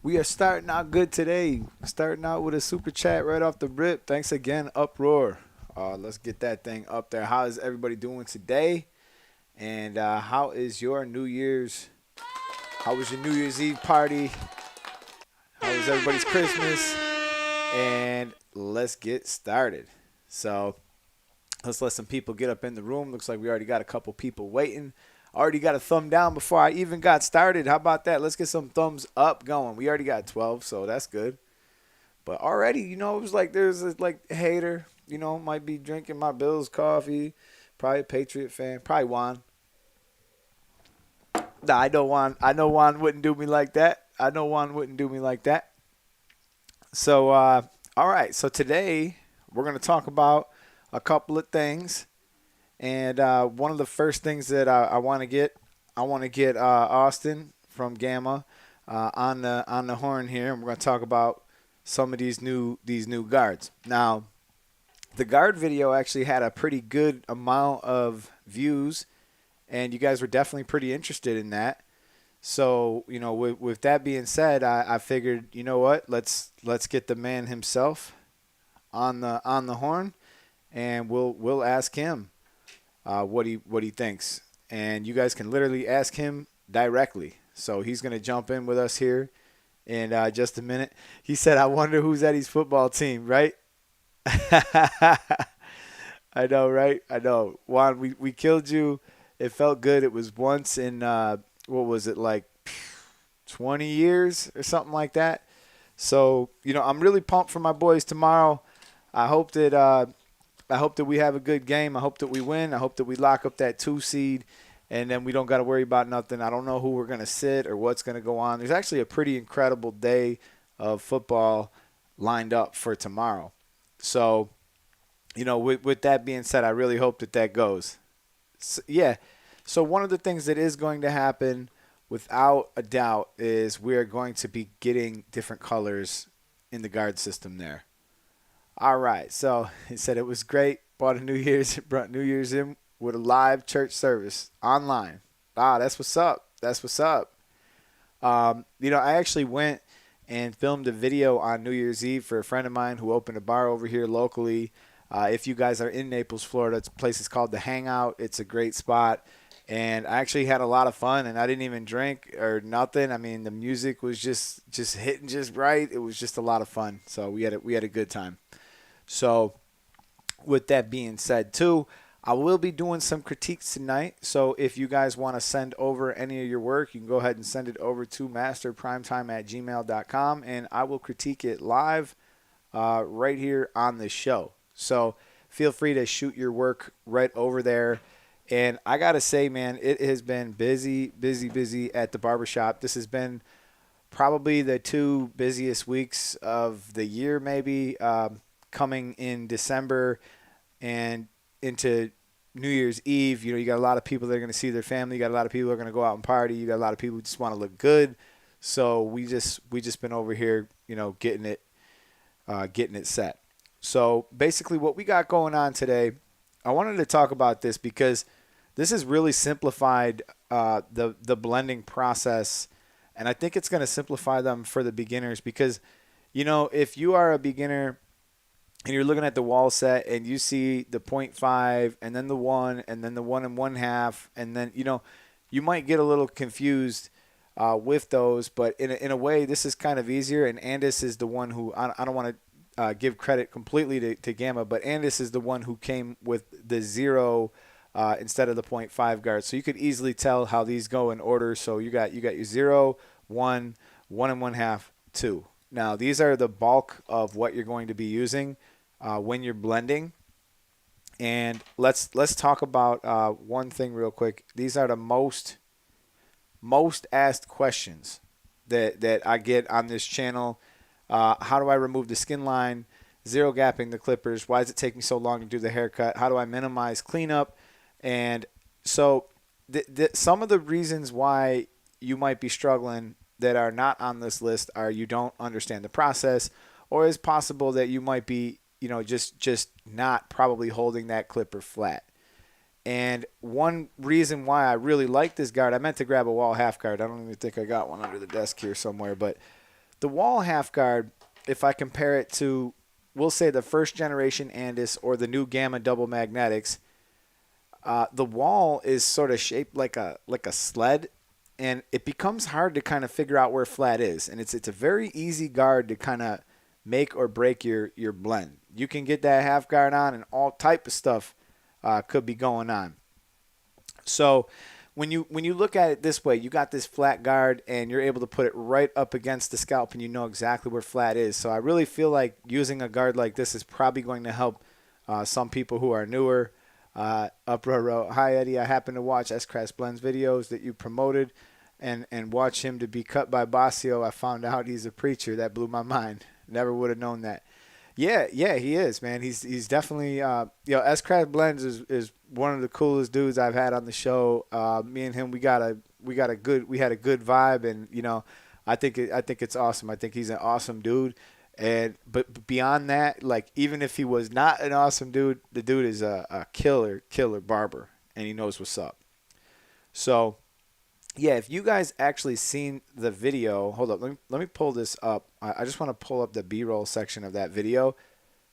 We are starting out good today. Starting out with a super chat right off the rip. Thanks again, Uproar. Let's get that thing up there. How is everybody doing today? And how is your New Year's? How was your New Year's Eve party? How was everybody's Christmas? And let's get started. So let's let some people get up in the room. Looks like we already got a couple people waiting. Already got a thumb down before I even got started. How about that? Let's get some thumbs up going. We already got 12, so that's good. But already, it was like there's a hater, might be drinking my Bills coffee, probably a Patriot fan, probably Juan. Nah, I know Juan. I know Juan wouldn't do me like that. I know Juan wouldn't do me like that. So, all right. So today we're gonna talk about a couple of things, and one of the first things that I want to get, Austin from Gamma on the horn here, and we're gonna talk about some of these new guards. Now, the guard video actually had a pretty good amount of views, and you guys were definitely pretty interested in that. So, with that being said, I figured, you know what, let's get the man himself on the horn, and we'll ask him what he thinks, and you guys can literally ask him directly. So he's gonna jump in with us here in just a minute. He said, "I wonder who's at his football team, right?" I know, right? I know. Juan, we killed you. It felt good. It was once in what was it, like 20 years or something like that. So, I'm really pumped for my boys tomorrow. I hope that we have a good game. I hope that we win. I hope that we lock up that 2 seed, and then we don't got to worry about nothing. I don't know who we're going to sit or what's going to go on. There's actually a pretty incredible day of football lined up for tomorrow. So, with that being said, I really hope that goes. So, yeah. So one of the things that is going to happen without a doubt is we are going to be getting different colors in the guard system there. All right. So he said it was great. Brought New Year's in with a live church service online. Ah, that's what's up. That's what's up. I actually went and filmed a video on New Year's Eve for a friend of mine who opened a bar over here locally. If you guys are in Naples, Florida, the place is called The Hangout. It's a great spot. And I actually had a lot of fun, and I didn't even drink or nothing. I mean, the music was just hitting just right. It was just a lot of fun. So we had a good time. So with that being said, too, I will be doing some critiques tonight. So if you guys want to send over any of your work, you can go ahead and send it over to masterprimetime@gmail.com, and I will critique it live right here on the show. So feel free to shoot your work right over there. And I got to say, man, it has been busy, busy, busy at the barbershop. This has been probably the 2 busiest weeks of the year, maybe, coming in December and into New Year's Eve. You got a lot of people that are going to see their family. You got a lot of people that are going to go out and party. You got a lot of people who just want to look good. So we just been over here, getting it set. So basically what we got going on today, I wanted to talk about this because this has really simplified the blending process, and I think it's going to simplify them for the beginners because, if you are a beginner and you're looking at the wall set and you see the 0.5 and then the 1 and then the 1 and 1/2 and then, you might get a little confused with those, but in a way this is kind of easier, and Andis is the one who, I don't want to give credit completely to Gamma, but Andis is the one who came with the 0 instead of the 0.5 guard. So you could easily tell how these go in order. So you got your 0, 1, 1 and 1/2, 2. Now these are the bulk of what you're going to be using when you're blending. And let's talk about one thing real quick. These are the most asked questions that I get on this channel. How do I remove the skin line? Zero gapping the clippers. Why does it take me so long to do the haircut? How do I minimize cleanup? And so some of the reasons why you might be struggling that are not on this list are you don't understand the process, or it's possible that you might be, just not probably holding that clipper flat. And one reason why I really like this guard, I meant to grab a wall half guard. I don't even think I got one under the desk here somewhere, but the wall half guard, if I compare it to, we'll say the first generation Andis or the new Gamma double magnetics, the wall is sort of shaped like a sled, and it becomes hard to kind of figure out where flat is. And it's a very easy guard to kind of make or break your blend. You can get that half guard on, and all type of stuff could be going on. So when you look at it this way, you got this flat guard, and you're able to put it right up against the scalp, and you know exactly where flat is. So I really feel like using a guard like this is probably going to help some people who are newer. Uproar wrote, "Hi Eddie, I happen to watch S-Crass Blends videos that you promoted, and watch him to be cut by Basio. I found out he's a preacher. That blew my mind. Never would have known that." Yeah, he is, man. He's definitely S-Crass Blends is one of the coolest dudes I've had on the show. Me and him, we had a good vibe, and I think it's awesome. I think he's an awesome dude. And but beyond that, like, even if he was not an awesome dude, the dude is a killer barber, and he knows what's up. So yeah, if you guys actually seen the video, hold up, let me pull this up. I just want to pull up the B-roll section of that video,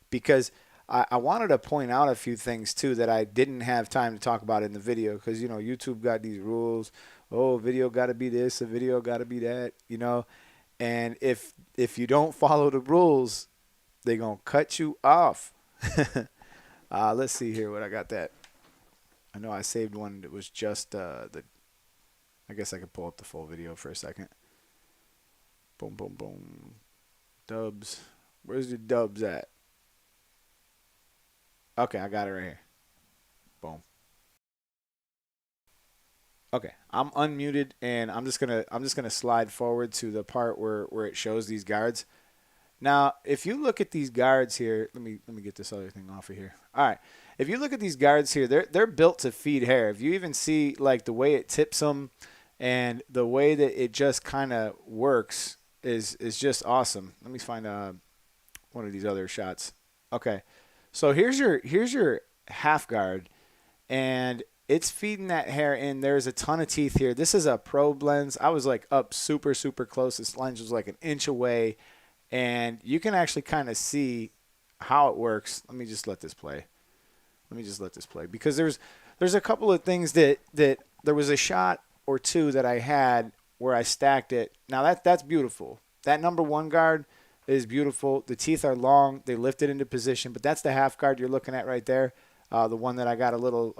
because I wanted to point out a few things too that I didn't have time to talk about in the video, because YouTube got these rules. Oh, video got to be this, a video got to be that, and if you don't follow the rules, they're going to cut you off. Let's see here what I got that. I know I saved one that was just I guess I could pull up the full video for a second. Boom, boom, boom. Dubs. Where's the dubs at? Okay, I got it right here. Boom. Okay, I'm unmuted, and I'm just gonna slide forward to the part where it shows these guards. Now, if you look at these guards here, let me get this other thing off of here. All right, if you look at these guards here, they're built to feed hair. If you even see like the way it tips them, and the way that it just kind of works is just awesome. Let me find one of these other shots. Okay, so here's your half guard, and it's feeding that hair in. There's a ton of teeth here. This is a probe lens. I was like up super close. This lens was like an inch away, and you can actually kind of see how it works. Let me just let this play. Because there's a couple of things that there was a shot or two that I had where I stacked it. Now that's beautiful. That number one guard is beautiful. The teeth are long. They lift it into position, but that's the half guard you're looking at right there. The one that I got a little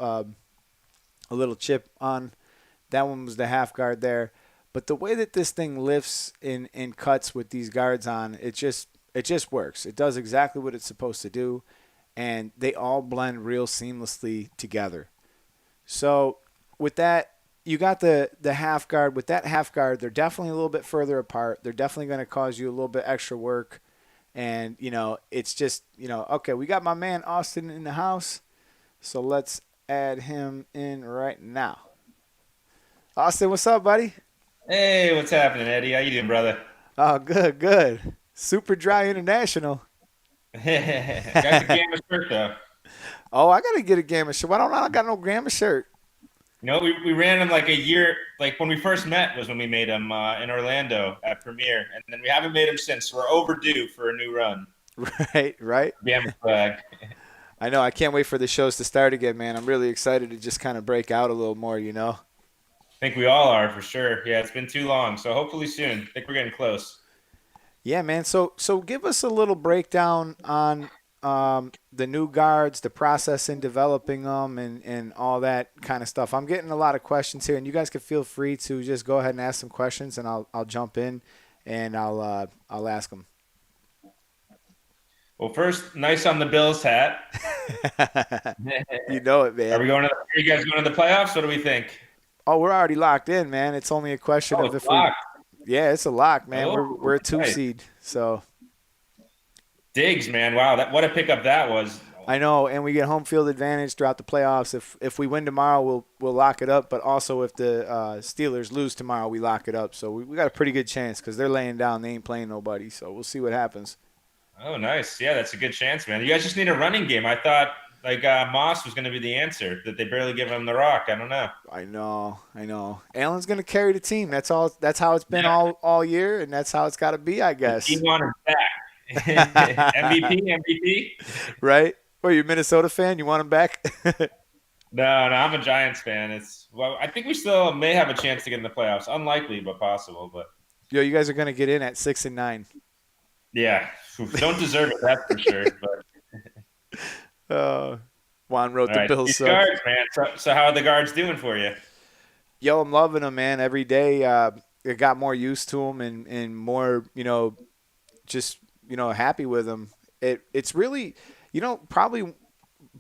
chip on, that one was the half guard there. But the way that this thing lifts in cuts with these guards on, it just works. It does exactly what it's supposed to do, and they all blend real seamlessly together. So with that, you got the half guard. With that half guard, they're definitely a little bit further apart. They're definitely going to cause you a little bit extra work. And, it's just, okay, we got my man Austin in the house, so let's add him in right now. Austin, what's up, buddy? Hey, what's happening, Eddie? How you doing, brother? Oh, good. Super Dry International. Got the gamma shirt though. Oh, I got to get a Gamma shirt. Why don't I got no Gamma shirt? We ran him like a year, like when we first met was when we made him in Orlando at Premiere, and then we haven't made him since. We're overdue for a new run. Right. Gamma flag. I know. I can't wait for the shows to start again, man. I'm really excited to just kind of break out a little more, I think we all are for sure. Yeah, it's been too long, so hopefully soon. I think we're getting close. Yeah, man. So give us a little breakdown on the new guards, the process in developing them, and all that kind of stuff. I'm getting a lot of questions here, and you guys can feel free to just go ahead and ask some questions, and I'll jump in and I'll ask them. Well, first, nice on the Bills hat. You know it, man. Are you guys going to the playoffs? What do we think? Oh, we're already locked in, man. It's only a question of if locked. Yeah, it's a lock, man. Oh, We're a 2 nice. seed, so. Diggs, man. Wow, what a pickup that was. I know, and we get home field advantage throughout the playoffs. If we win tomorrow, we'll lock it up. But also, if the Steelers lose tomorrow, we lock it up. So we got a pretty good chance because they're laying down. They ain't playing nobody. So we'll see what happens. Oh, nice. Yeah, that's a good chance, man. You guys just need a running game. I thought like Moss was going to be the answer. That they barely give him the rock. I don't know. I know, I know. Allen's gonna carry the team. That's all. That's how it's been Yeah, all year, and that's how it's got to be, I the team guess. on his back. MVP, MVP. Right? Well, you're a Minnesota fan. You want him back? No, no, I'm a Giants fan. It's well, I think we still may have a chance to get in the playoffs. Unlikely, but possible. But Yo, you guys are gonna get in at 6-9. yeah, don't deserve it. That's for sure. But Uh, Juan wrote all the right, Bills these suck. guards, man. So how are the guards doing for you? Yo, I'm loving them, man. Every day, I got more used to them and more, just happy with them. It's really, probably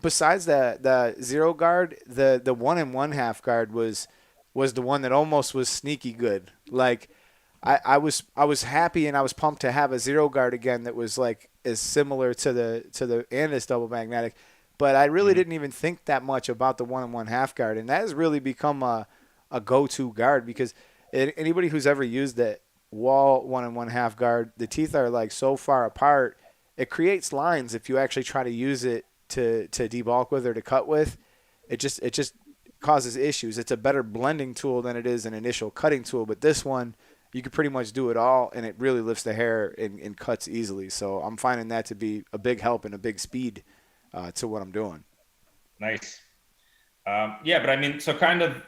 besides the zero guard, the 1 and 1/2 guard was the one that almost was sneaky good. Like I was happy and I was pumped to have a zero guard again that was like as similar to the Andis double magnetic, but I really Mhm. didn't even think that much about the 1 and 1/2 guard, and that has really become a go-to guard because anybody who's ever used that wall 1 and 1/2 guard, the teeth are like so far apart, it creates lines if you actually try to use it to debulk with or to cut with. It just causes issues. It's a better blending tool than it is an initial cutting tool, but this one you can pretty much do it all, and it really lifts the hair and cuts easily. So I'm finding that to be a big help and a big speed to what I'm doing. Nice. Yeah, but I mean, so kind of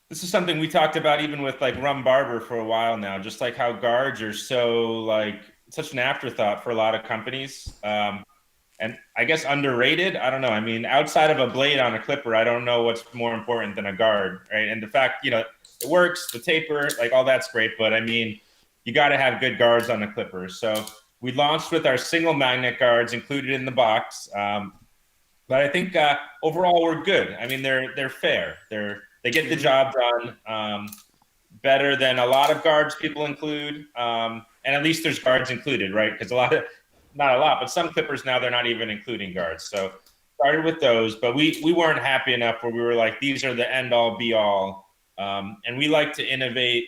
this is something we talked about even with like Rum Barber for a while now. Just like how guards are so like such an afterthought for a lot of companies. And I guess underrated. I don't know. I mean, outside of a blade on a clipper, I don't know what's more important than a guard, right? And the fact, it works, the taper, like all that's great, but I mean, you got to have good guards on a clipper. So we launched with our single magnet guards included in the box, but I think overall we're good. I mean, they're fair. They get the job done better than a lot of guards people include, and at least there's guards included, right? Because not a lot, but some clippers now they're not even including guards. So started with those, but we weren't happy enough where we were like, these are the end all be all. And we like to innovate,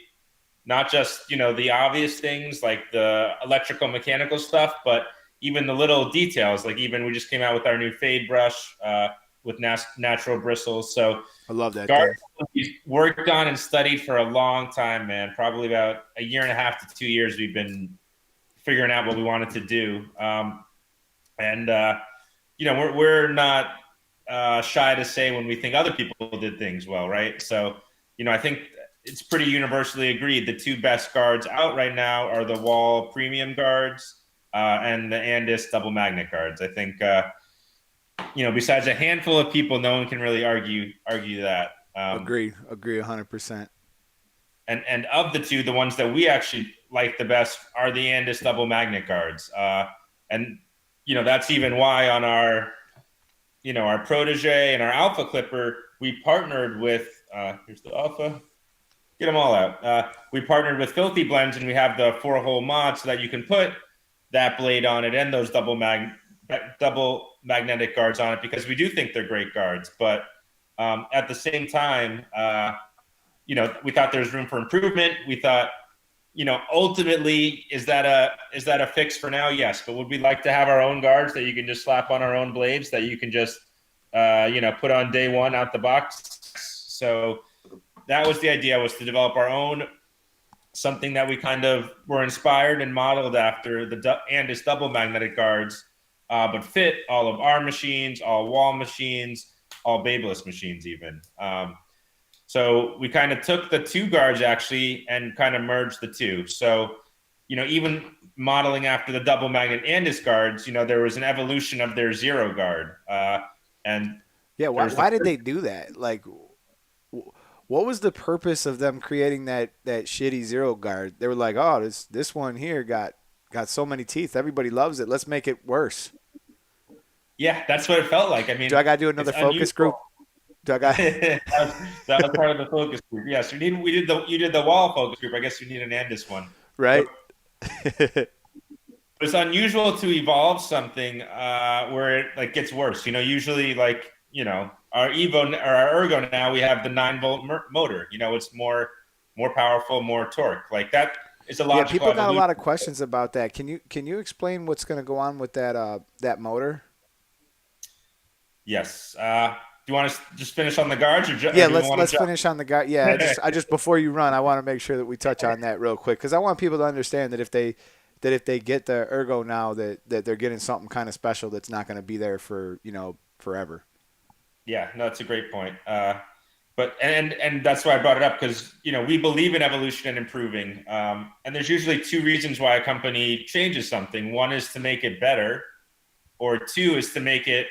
not just the obvious things like the electrical mechanical stuff, but even the little details. Like even we just came out with our new fade brush with natural bristles. So I love that guards thing. we've worked on and studied for a long time, man. Probably about a year and a half to 2 years. We've been figuring out what we wanted to do. And we're not shy to say when we think other people did things well, right? So, I think it's pretty universally agreed the two best guards out right now are the Wall Premium guards and the Andis double magnet guards. I think, besides a handful of people, no one can really argue that. Agree 100%. And of the two, the ones that we actually like the best are the Andis double magnet guards. And that's even why on our protege and our alpha clipper, we partnered with here's the alpha. Get them all out. We partnered with Filthy Blends, and we have the 4-hole mod so that you can put that blade on it and those double magnetic guards on it because we do think they're great guards. But at the same time, we thought there was room for improvement. We thought, ultimately, is that a fix for now? Yes, but would we like to have our own guards that you can just slap on our own blades that you can just put on day one out the box? So that was the idea, was to develop our own, something that we kind of were inspired and modeled after the Andis double magnetic guards, but fit all of our machines, all Wall machines, all Babeless machines even. So we kind of took the two guards actually and kind of merged the two. So, even modeling after the double magnet Andis guards, there was an evolution of their zero guard. And Yeah, there's why did they do that? Like, what was the purpose of them creating that shitty zero guard? They were like, oh, this one here got so many teeth. Everybody loves it. Let's make it worse. yeah, that's what it felt like. I Do mean, I got to do it's another focus group? unusual. Do I got? That was part of the focus group. Yes, you did the Wall focus group. I guess you need an Andis one. But Right? it's unusual to evolve something where it like gets worse. Usually like our Evo or our Ergo now we have the 9-volt motor. It's more powerful, more torque. Like that is a Yeah, logical people got a evolution. lot of questions about that. Can you explain what's going to go on with that motor? Yes. Do you want to just finish on the guards, or Yeah, do we let's want to jump? finish on the guy. Yeah, I just before you run, I want to make sure that we touch on that real quick because I want people to understand that if they get the Ergo now that they're getting something kind of special that's not going to be there for forever. Yeah, no, that's a great point. But and that's why I brought it up, because we believe in evolution and improving. And there's usually two reasons why a company changes something. One is to make it better, or two is to make it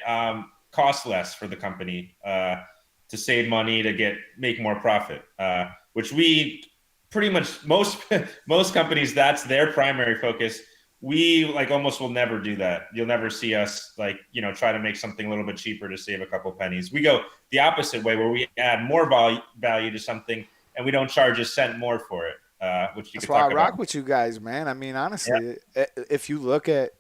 cost less for the company, to save money, to make more profit. Which we pretty much most companies, that's their primary focus. We like almost will never do that. You'll never see us like try to make something a little bit cheaper to save a couple pennies. We go the opposite way, where we add more value to something, and we don't charge a cent more for it, which you That's could why I talk about. rock with you guys, man. I mean, Yeah, honestly, if you look at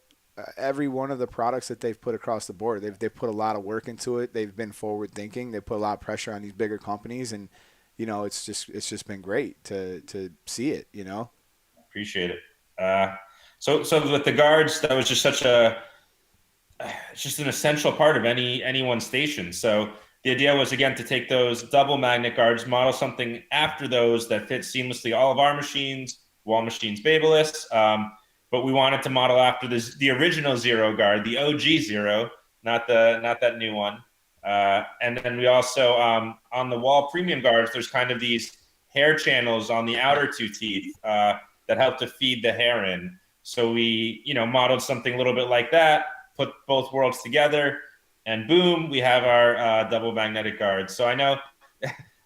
every one of the products that they've put across the board, they've put a lot of work into it. They've been forward thinking. They put a lot of pressure on these bigger companies, and it's just been great to see it. appreciate it. So with the guards, that was just it's just an essential part of anyone's station. So the idea was, again, to take those double magnet guards, model something after those that fits seamlessly all of our machines, wall machines, Babeless. But we wanted to model after the original Zero guard, the OG Zero, not that new one. And then we also, on the wall premium guards, there's kind of these hair channels on the outer two teeth that help to feed the hair in. So we, modeled something a little bit like that, put both worlds together, and boom, we have our double magnetic guards. So I know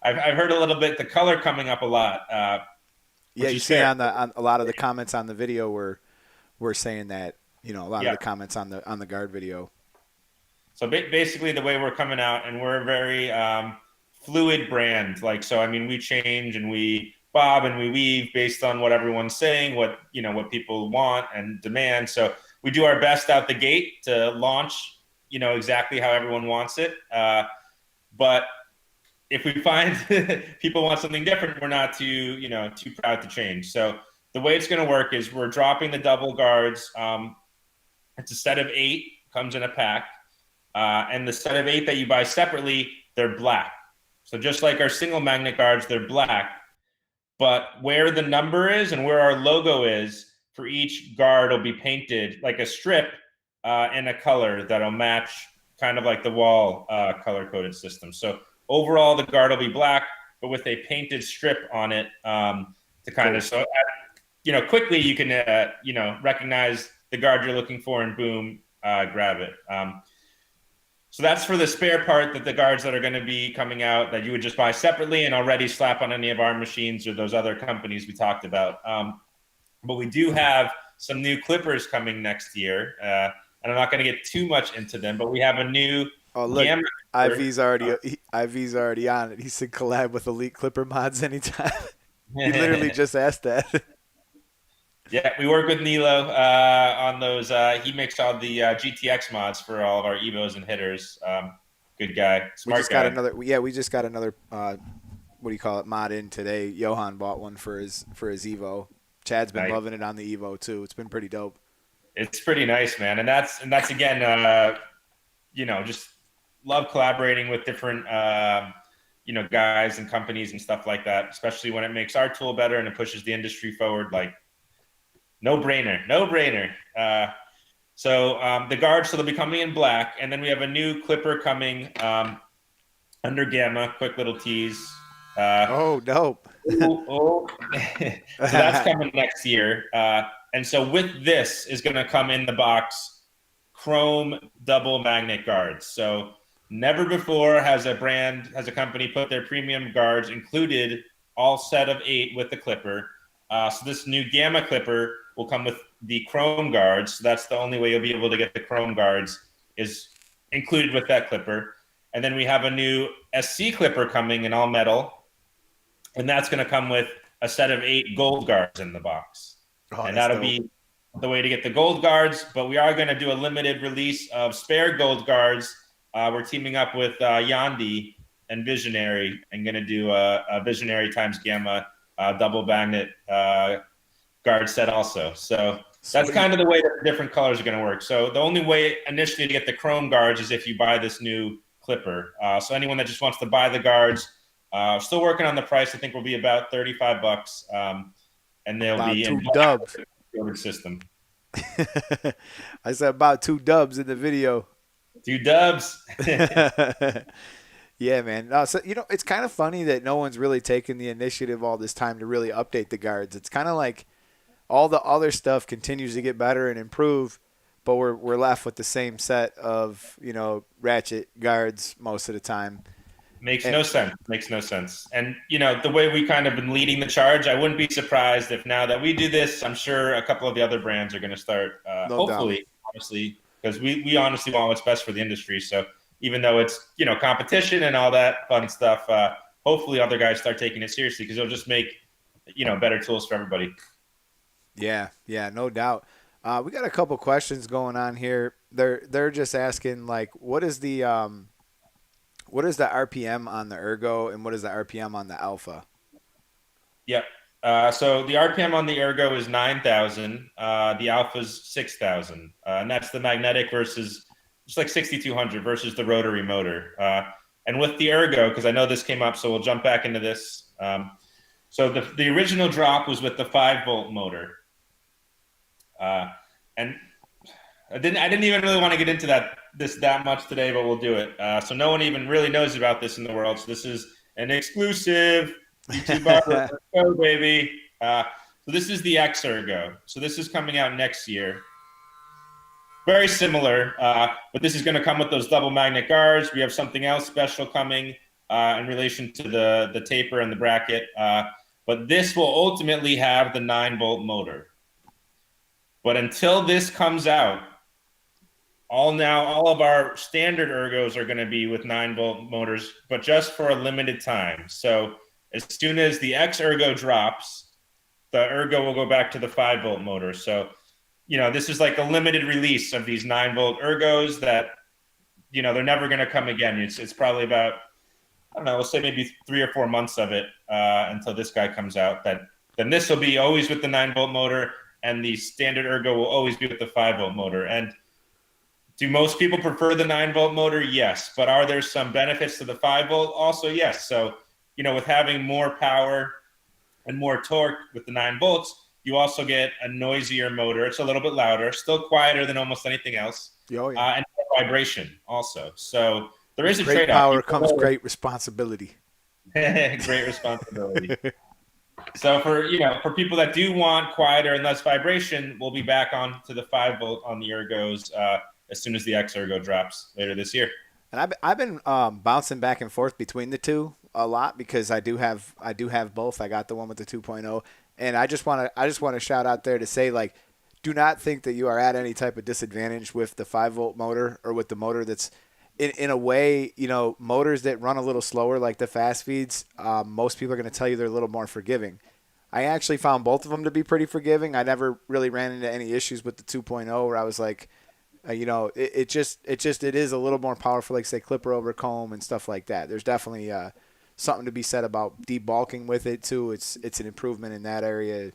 I've heard a little bit the color coming up a lot, Yeah, which you is see fair. on a lot of the comments on the video we're saying that a lot of Yeah. the comments on the guard video. So basically, the way we're coming out, and we're a very fluid brand. Like, so, I mean, we change and we bob and we weave based on what everyone's saying, what people want and demand. So we do our best out the gate to launch, exactly how everyone wants it. But if we find people want something different, we're not too proud to change. So the way it's going to work is we're dropping the double guards. It's a set of 8, comes in a pack. And the set of 8 that you buy separately, they're black. So just like our single magnet guards, they're black. But where the number is and where our logo is for each guard will be painted like a strip in a color that'll match kind of like the wall color coded system. So overall, the guard will be black, but with a painted strip on it to kind Cool. of so quickly you can recognize the guard you're looking for and boom, grab it. So that's for the spare part that the guards that are going to be coming out that you would just buy separately and already slap on any of our machines or those other companies we talked about. But we do have some new clippers coming next year. And I'm not going to get too much into them, but we have a new Oh, look, gamma clipper. IV's already on it. He said collab with Elite Clipper Mods anytime. He literally just asked that. Yeah, we work with Nilo on those. He makes all the GTX mods for all of our Evos and hitters. Good guy, We smart just got guy. another. Yeah, we just got another. What do you call it? Mod in today. Johan bought one for his Evo. Chad's been Nice. loving it on the Evo too. It's been pretty dope. It's pretty nice, man. And that's again, just love collaborating with different, guys and companies and stuff like that. Especially when it makes our tool better and it pushes the industry forward. Like, no brainer, no brainer. So the guards, so they'll be coming in black, and then we have a new clipper coming under gamma. Quick little tease. Oh, dope. Oh. So that's coming next year. And so with this is going to come in the box chrome double magnet guards. So never before has a company put their premium guards included all set of 8 with the clipper. So this new gamma clipper will come with the chrome guards. So that's the only way you'll be able to get the chrome guards is included with that clipper. And then we have a new SC clipper coming in all metal, and that's going to come with a set of 8 gold guards in the box. Oh, And that's that'll dope. be the way to get the gold guards. But we are going to do a limited release of spare gold guards. We're teaming up with Yandi and Visionary, and going to do a Visionary times Gamma double magnet guard set also. So That's Sweet. kind of the way that the different colors are going to work. So the only way initially to get the chrome guards is if you buy this new clipper. So anyone that just wants to buy the guards, still working on the price. I think will be about $35, and they'll About be in two black dubs. system. I said about two dubs in the video. Two dubs. Yeah, man. No, so it's kind of funny that no one's really taken the initiative all this time to really update the guards. It's kind of like all the other stuff continues to get better and improve, but we're left with the same set of ratchet guards most of the time. Makes And no sense. Makes no sense. And the way we kind of been leading the charge, I wouldn't be surprised if now that we do this, I'm sure a couple of the other brands are going to start. no doubt. Hopefully, honestly, because we honestly want what's best for the industry. So even though it's competition and all that fun stuff, hopefully other guys start taking it seriously because it'll just make better tools for everybody. Yeah, yeah, no doubt. We got a couple questions going on here. They're just asking like, what is the RPM on the Ergo and what is the RPM on the Alpha? Yep. So the RPM on the Ergo is 9,000. The Alpha's 6,000, and that's the magnetic versus just like 6,200 versus the rotary motor. And with the Ergo, because I know this came up, so we'll jump back into this. So the original drop was with the 5-volt motor, and I didn't even really want to get into that much today, but we'll do it. So no one even really knows about this in the world. So this is an exclusive YouTube Let's go, baby. So this is the X Ergo. So this is coming out next year. Very similar, but this is going to come with those double magnet guards. We have something else special coming in relation to the taper and the bracket. But this will ultimately have the 9-volt motor. But until this comes out, all of our standard Ergos are going to be with 9-volt motors, but just for a limited time. So as soon as the X Ergo drops, the Ergo will go back to the 5-volt motor. So, this is like a limited release of these 9-volt Ergos that, they're never going to come again. It's probably about, I don't know, we'll say maybe 3 or 4 months of it until this guy comes out. Then this will be always with the 9-volt motor, and the standard Ergo will always be with the 5-volt motor. And do most people prefer the 9-volt motor? Yes. But are there some benefits to the 5-volt? Also, yes. So, with having more power and more torque with the 9 volts, you also get a noisier motor. It's a little bit louder, still quieter than almost anything else, Oh, yeah. and vibration also. So there is a Great trade-off. power comes great responsibility. Great responsibility. So for people that do want quieter and less vibration, we'll be back on to the 5-volt on the Ergos as soon as the X Ergo drops later this year. And I've been bouncing back and forth between the two a lot because I do have both. I got the one with the 2.0, and I just want to shout out there to say, like, do not think that you are at any type of disadvantage with the 5-volt motor or with the motor that's in a way, motors that run a little slower like the fast feeds. Most people are going to tell you they're a little more forgiving. I actually found both of them to be pretty forgiving. I never really ran into any issues with the 2.0 where I was like, it is a little more powerful, like say clipper over comb and stuff like that. There's definitely something to be said about debulking with it too. It's an improvement in that area.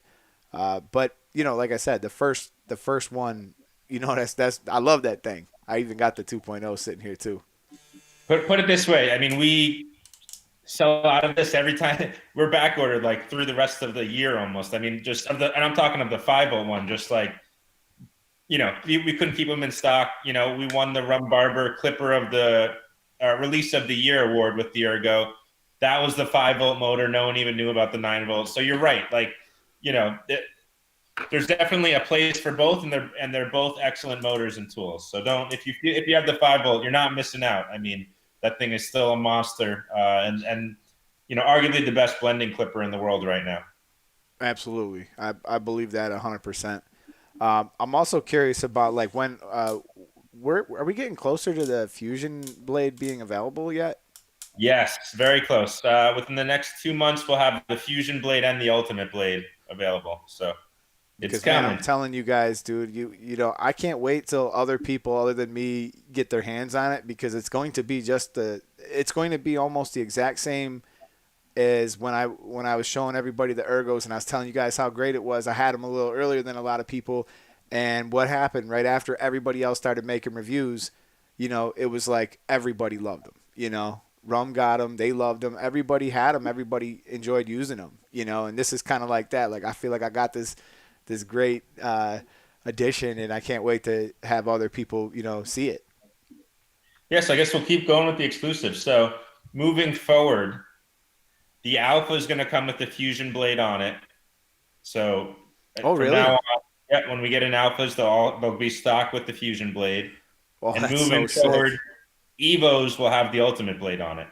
But like I said, the first one, that's I love that thing. I even got the 2.0 sitting here too. Put it this way. I mean, we sell out of this every time. We're back ordered like through the rest of the year almost. I mean, and I'm talking of the 5.0 one, just like, we couldn't keep them in stock. We won the Rum Barber Clipper of the Release of the Year award with the Ergo. That was the 5-volt motor. No one even knew about the 9-volt. So you're right. Like, there's definitely a place for both, and they're both excellent motors and tools. So if you have the 5-volt, you're not missing out. I mean, that thing is still a monster, and arguably the best blending clipper in the world right now. Absolutely, I believe that 100%. I'm also curious about like when are we getting closer to the Fusion blade being available yet? Yes, very close. Within the next 2 months, we'll have the Fusion blade and the Ultimate blade available. So it's Because coming. man, I'm telling you guys, dude, I can't wait till other people other than me get their hands on it because it's going to be it's going to be almost the exact same as when I was showing everybody the Ergos and I was telling you guys how great it was. I had them a little earlier than a lot of people, And what happened right after everybody else started making reviews, it was like everybody loved them. Rum got them, they loved them, everybody had them, everybody enjoyed using them. And this is kind of like that. Like I feel like I got this great addition, and I can't wait to have other people, see it. Yes, I guess we'll keep going with the exclusives. So moving forward, the Alpha is going to come with the Fusion blade on it. So Oh, from now really? on, yeah, when we get in Alphas, they'll be stocked with the Fusion blade. Oh, And that's so moving sick. forward, Evos will have the Ultimate blade on it.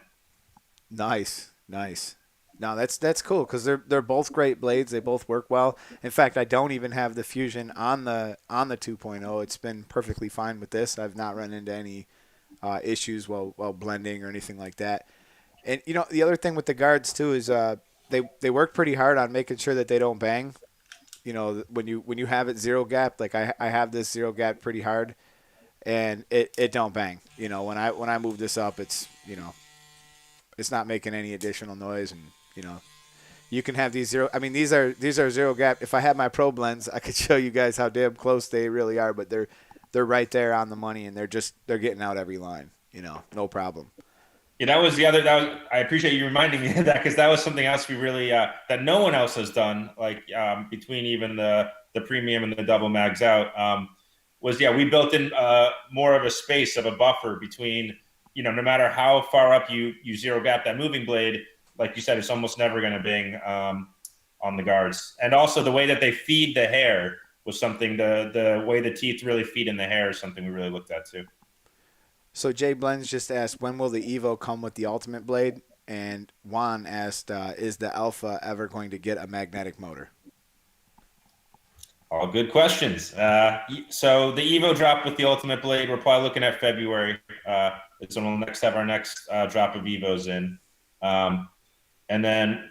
Nice, nice. No, that's cool because they're both great blades. They both work well. In fact, I don't even have the Fusion on the 2.0. It's been perfectly fine with this. I've not run into any issues while blending or anything like that. And the other thing with the guards too is they work pretty hard on making sure that they don't bang. When you have it zero gap, like I have this zero gap pretty hard, and it don't bang. When I move this up, it's not making any additional noise, and you can have these zero. I mean, these are zero gap. If I had my pro blends, I could show you guys how damn close they really are, but they're right there on the money, and they're getting out every line. No problem. Yeah, that was the other. I appreciate you reminding me of that because that was something else we really that no one else has done. Like between even the premium and the double mags out was we built in more of a space of a buffer between no matter how far up you zero gap that moving blade, like you said, it's almost never going to bing on the guards. And also the way that they feed the hair was something. The way the teeth really feed in the hair is something we really looked at too. So Jay Blends just asked, when will the Evo come with the Ultimate Blade? And Juan asked, is the Alpha ever going to get a magnetic motor? All good questions. So the Evo drop with the Ultimate Blade, we're probably looking at February. It's when we'll have our next drop of Evos in. And then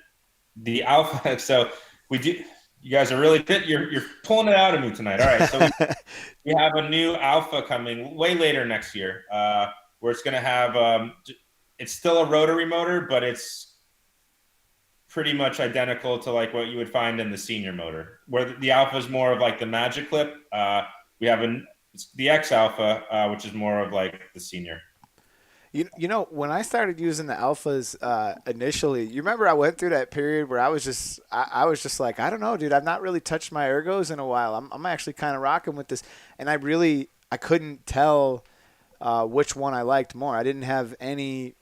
the Alpha. So we do. You guys are really fit. You're pulling it out of me tonight. All right. So we have a new Alpha coming way later next year, where it's going to have. It's still a rotary motor, but it's pretty much identical to like what you would find in the senior motor, where the Alpha is more of like the Magic Clip. We have the X Alpha, which is more of like the senior. When I started using the alphas initially, you remember I went through that period where I was just like, I don't know, dude, I've not really touched my ergos in a while. I'm actually kind of rocking with this, and I couldn't tell which one I liked more. I didn't have any,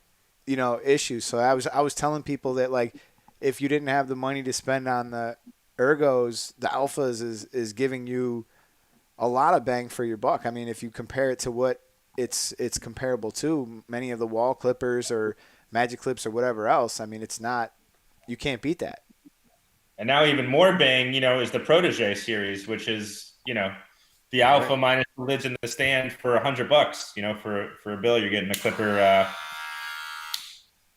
issues. So I was telling people that like, if you didn't have the money to spend on the ergos, the alphas is giving you a lot of bang for your buck. I mean, if you compare it to what it's comparable to many of the wall clippers or magic clips or whatever else. I mean, it's not, you can't beat that. And now even more bang, is the Protege series, which is, the Alpha Right. minus the lids in the stand for $100. For a bill, you're getting a clipper.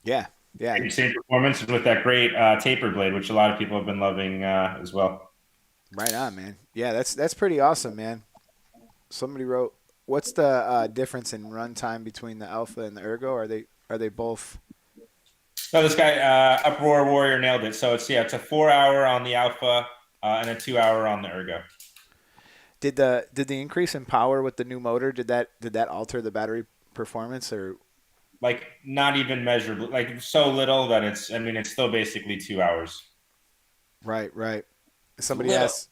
Yeah. Yeah. Same performance with that great taper blade, which a lot of people have been loving as well. Right on, man. Yeah, that's pretty awesome, man. Somebody wrote, what's the difference in runtime between the alpha and the ergo? Are they both? No, this guy, Uproar Warrior, nailed it. So it's a 4 hour on the Alpha and a 2 hour on the Ergo. Did the increase in power with the new motor, did that alter the battery performance? Or Like not even measurable, like so little that it's still basically 2 hours. right. It's Somebody little. asked,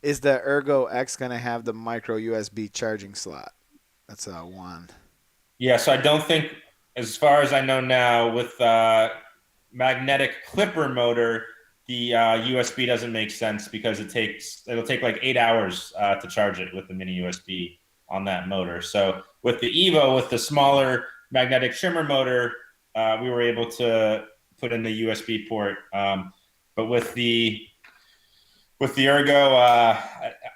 is the Ergo X going to have the micro USB charging slot? That's one. Yeah, so I don't think, as far as I know now, with magnetic clipper motor, the USB doesn't make sense because it'll take like 8 hours to charge it with the mini USB on that motor. So with the Evo, with the smaller magnetic shimmer motor, we were able to put in the USB port. But with the Ergo,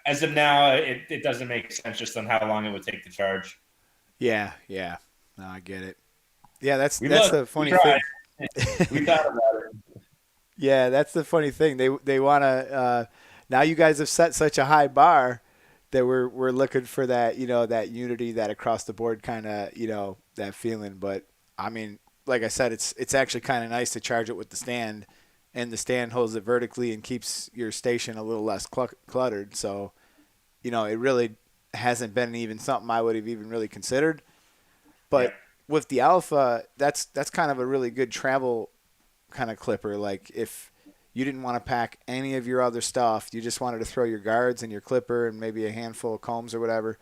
as of now, it doesn't make sense just on how long it would take to charge. Yeah. No, I get it. Yeah, that's We that's looked, the we funny tried, thing. we thought about it. Yeah, that's the funny thing. They want to. Now you guys have set such a high bar that we're looking for that that unity, that across the board kind of that feeling. But I mean, like I said, it's actually kind of nice to charge it with the stand, and the stand holds it vertically and keeps your station a little less cluttered. So it really hasn't been even something I would have even really considered. Yeah. But with the Alpha, that's kind of a really good travel kind of clipper. Like if you didn't want to pack any of your other stuff, you just wanted to throw your guards and your clipper and maybe a handful of combs or whatever.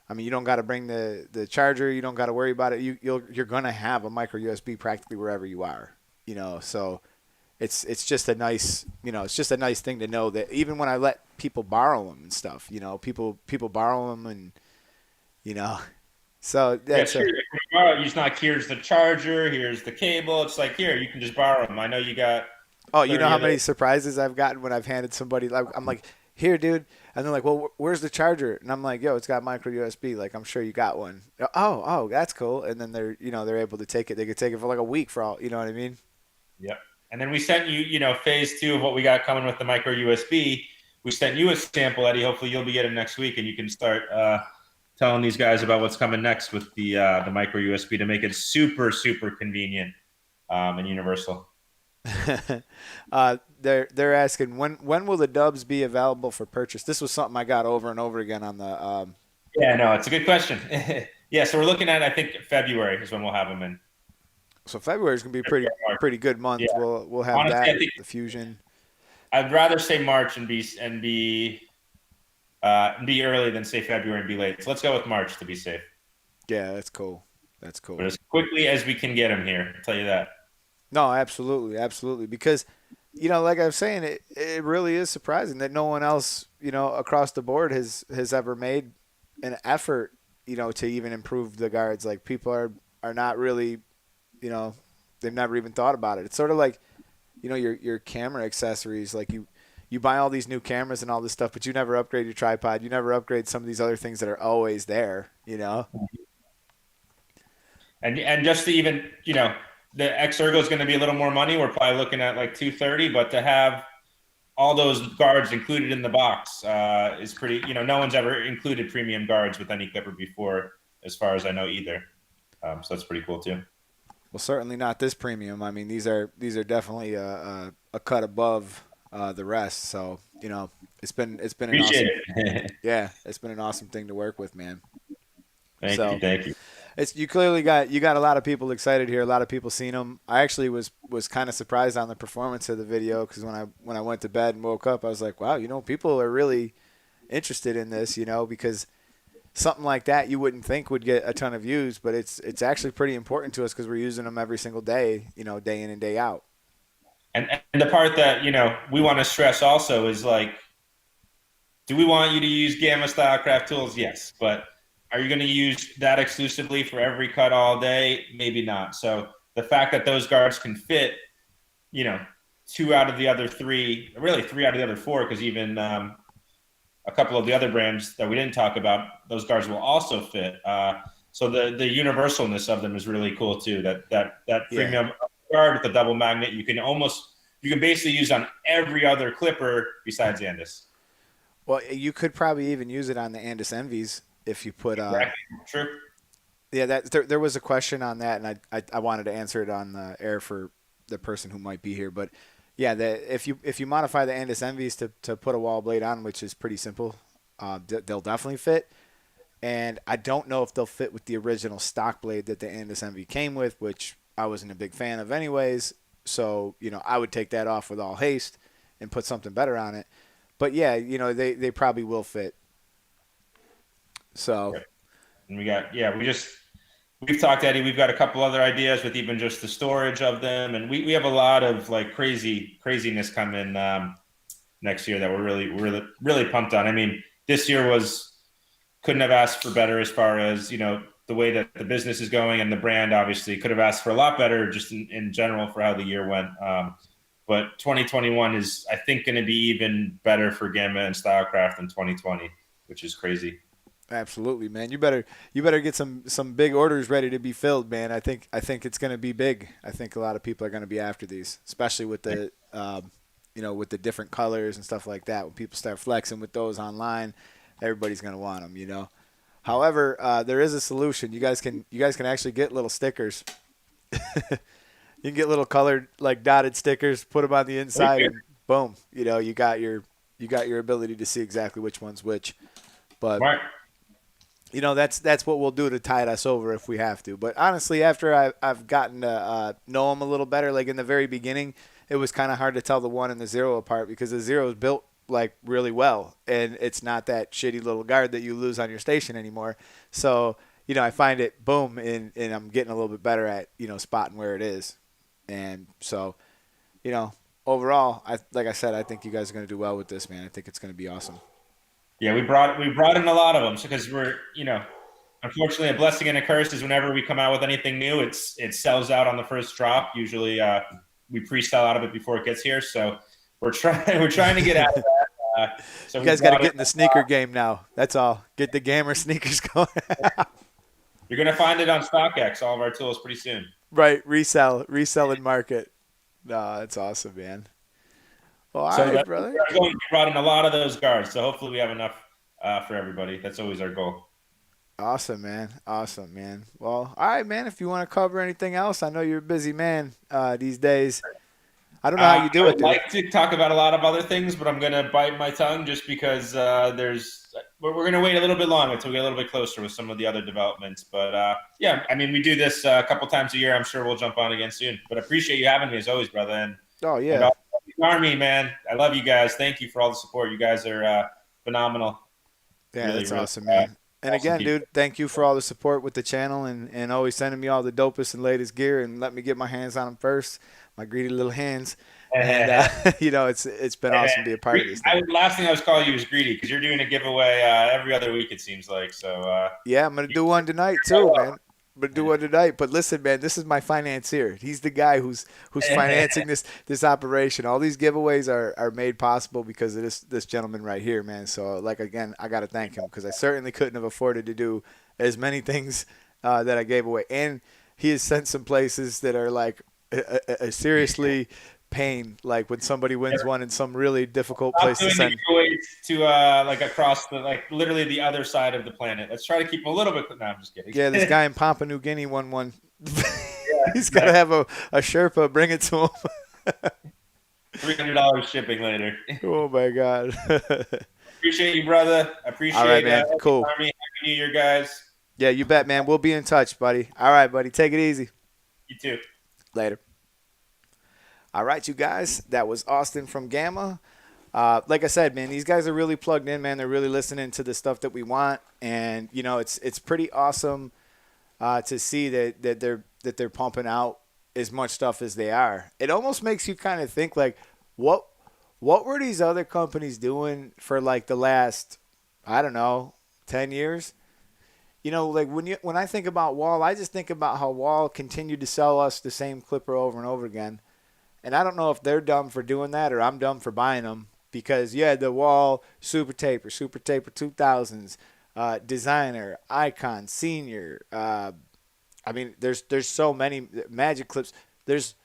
I mean, you don't got to bring the charger. You don't got to worry about it. You're gonna have a micro USB practically wherever you are. So it's just a nice it's just a nice thing to know that even when I let people borrow them and stuff, people borrow them and you know so Yeah, that's sure. a. If you borrow, it's not here's the charger, here's the cable. It's like here, you can just borrow them. I know you got Oh, you know 30 how of those. many surprises I've gotten when I've handed somebody like I'm like, here, dude, and they're like, well, where's the charger? And I'm like, yo, it's got micro USB. Like, I'm sure you got one. Oh, that's cool. And then they're able to take it. They could take it for like a week for all. You know what I mean? Yep. And then we sent you, phase two of what we got coming with the micro USB. We sent you a sample, Eddie. Hopefully you'll be getting next week, and you can start telling these guys about what's coming next with the micro USB to make it super super convenient and universal. They're asking when will the dubs be available for purchase? This was something I got over and over again on the. Yeah, no, it's a good question. Yeah, so we're looking at I think February is when we'll have them in. So February is gonna be a pretty good Yeah, month. We'll have honestly, that I think the fusion. I'd rather say March and be early than say February and be late. So let's go with March to be safe. Yeah, that's cool. That's But cool. as quickly as we can get them here, I'll tell you that. No, absolutely, absolutely. Because, like I was saying, it really is surprising that no one else, across the board has ever made an effort, to even improve the guards. Like people are not really, you know, they've never even thought about it. It's sort of like, your camera accessories. Like you buy all these new cameras and all this stuff, but you never upgrade your tripod. You never upgrade some of these other things that are always there. And just to even, the X Ergo is going to be a little more money. We're probably looking at like 230, but to have all those guards included in the box is pretty. No one's ever included premium guards with any clipper before, as far as I know, either. So that's pretty cool too. Well, certainly not this premium. I mean, these are definitely a cut above the rest. So it's been an Appreciate awesome, it. yeah, it's been an awesome thing to work with, man. Thank you, So thank you. it's you clearly got a lot of people excited here. A lot of people seen them. I actually was kind of surprised on the performance of the video because when I went to bed and woke up, I was like, wow, people are really interested in this. Because something like that you wouldn't think would get a ton of views, but it's actually pretty important to us because we're using them every single day, day in and day out. And the part that we want to stress also is like, do we want you to use Gamma style craft tools? Yes, but are you going to use that exclusively for every cut all day? Maybe not. So the fact that those guards can fit, you know, two out of the other three, really three out of the other four, because even a couple of the other brands that we didn't talk about, those guards will also fit. So the universalness of them is really cool too. That Yeah. premium guard with the double magnet, you can basically use on every other clipper besides Andis. Well, you could probably even use it on the Andis Envies if you put. Exactly. True. Yeah, there was a question on that, and I wanted to answer it on the air for the person who might be here. But yeah, if you modify the Andis Envies to put a wall blade on, which is pretty simple, they'll definitely fit. And I don't know if they'll fit with the original stock blade that the Andis Envy came with, which I wasn't a big fan of anyways. So I would take that off with all haste and put something better on it. But yeah, they probably will fit. So And we've talked, Eddie. We've got a couple other ideas with even just the storage of them, and we have a lot of like craziness coming next year that we're really pumped on. I mean, this year couldn't have asked for better as far as the way that the business is going, and the brand obviously could have asked for a lot better just in general for how the year went. But 2021 is, I think, going to be even better for Gamma and Stylecraft than 2020, which is crazy. absolutely, man. You better get some big orders ready to be filled, man. I think it's going to be big. I think a lot of people are going to be after these, especially with the with the different colors and stuff like that. When people start flexing with those online, everybody's going to want them. However, there is a solution. You guys can actually get little stickers. You can get little colored like dotted stickers, put them on the inside, and boom, you got your ability to see exactly which one's which. But Right. that's what we'll do to tide us over if we have to. But honestly, after I've gotten to know them a little better, like in the very beginning, it was kind of hard to tell the 1 and the 0 apart because the 0 is built like really well, and it's not that shitty little guard that you lose on your station anymore. So I find it boom, and I'm getting a little bit better at spotting where it is, and so you know overall, like I said, I think you guys are going to do well with this, man. I think it's going to be awesome. Yeah, we brought in a lot of them because we're unfortunately a blessing and a curse is whenever we come out with anything new, it sells out on the first drop. Usually, we pre-sell out of it before it gets here, so we're trying to get out of that. So You we guys got to brought in. get in the sneaker game now. That's all. Get the gamer sneakers going. You're gonna find it on StockX. All of our tools pretty soon. Right, resell and market. No, that's awesome, man. Well, all So right, that brother. we brought in a lot of those guards. So hopefully we have enough for everybody. That's always our goal. Awesome, man. Awesome, man. Well, all right, man. If you want to cover anything else, I know you're a busy man these days. I don't know how you I do it, would dude. like to talk about a lot of other things, but I'm going to bite my tongue just because we're going to wait a little bit longer until we get a little bit closer with some of the other developments. But yeah, I mean, we do this a couple times a year. I'm sure we'll jump on again soon. But I appreciate you having me as always, brother. Oh And yeah, the Army, man, I love you guys. Thank you for all the support. You guys are phenomenal. yeah, Really, that's really awesome, man. And awesome again, people. dude, thank you for all the support with the channel and always sending me all the dopest and latest gear and let me get my hands on them first, my greedy little hands. And it's been awesome to be a part of this thing. Last thing I was calling you was greedy because you're doing a giveaway every other week. It seems like so. Yeah, I'm gonna You, do one tonight too, man. I'm gonna do one tonight. But listen, man, this is my financier. He's the guy who's financing this operation. All these giveaways are made possible because of this gentleman right here, man. So like again, I gotta thank him because I certainly couldn't have afforded to do as many things that I gave away. And he has sent some places that are like seriously pain, like when somebody wins one in some really difficult Stop place to doing the send. giveaways to like across the literally the other side of the planet. Let's try to keep them a little bit. No, I'm just kidding. Yeah, this guy in Papua New Guinea won one. Yeah, He's got to have a Sherpa bring it to him. $300 shipping later. Oh my God. Appreciate you, brother. Appreciate All right, man. Cool. Army. Happy New Year, guys. Yeah, you bet, man. We'll be in touch, buddy. All right, buddy. Take it easy. You too. Later. All right, you guys. That was Austin from Gamma. Like I said, man, these guys are really plugged in, man. They're really listening to the stuff that we want, and it's pretty awesome to see that they're pumping out as much stuff as they are. It almost makes you kind of think like, what were these other companies doing for like the last, I don't know, 10 years? Like when I think about Wall, I just think about how Wall continued to sell us the same clipper over and over again. And I don't know if they're dumb for doing that or I'm dumb for buying them because you had the Wall Super Taper 2000s, Designer, Icon, Senior. I mean, there's so many Magic Clips. There's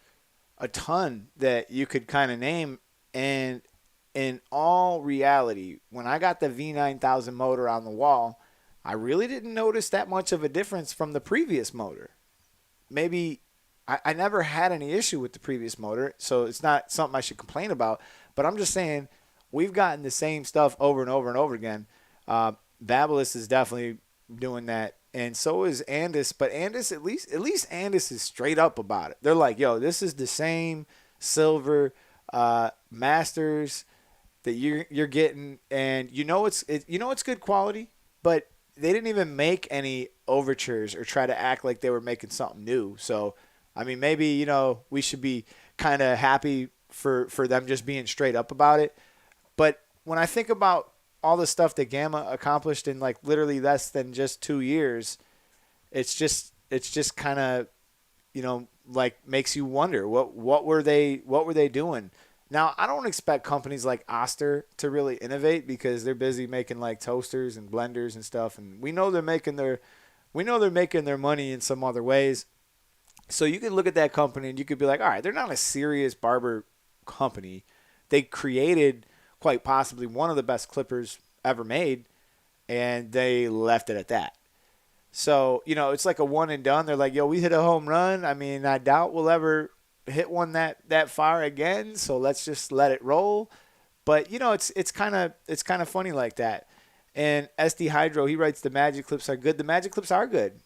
a ton that you could kind of name. And in all reality, when I got the V9000 motor on the Wall, I really didn't notice that much of a difference from the previous motor. Maybe I never had any issue with the previous motor, so it's not something I should complain about. But I'm just saying we've gotten the same stuff over and over and over again. Babyliss is definitely doing that, and so is Andis. But Andis, at least Andis is straight up about it. They're like, yo, this is the same silver Masters that you're getting, and it's good quality, but they didn't even make any overtures or try to act like they were making something new. So, I mean, maybe, we should be kind of happy for them just being straight up about it. But when I think about all the stuff that Gamma accomplished in like literally less than just 2 years, it's just kind of, like makes you wonder what were they doing? Now, I don't expect companies like OSTER to really innovate because they're busy making like toasters and blenders and stuff, and we know they're making their money in some other ways. So you could look at that company and you could be like, all right, they're not a serious barber company. They created quite possibly one of the best clippers ever made, and they left it at that. So, it's like a one and done. They're like, yo, we hit a home run. I mean, I doubt we'll ever hit one that far again, so let's just let it roll. But it's kind of funny like that. And SD Hydro, he writes the Magic Clips are good. The Magic Clips are good.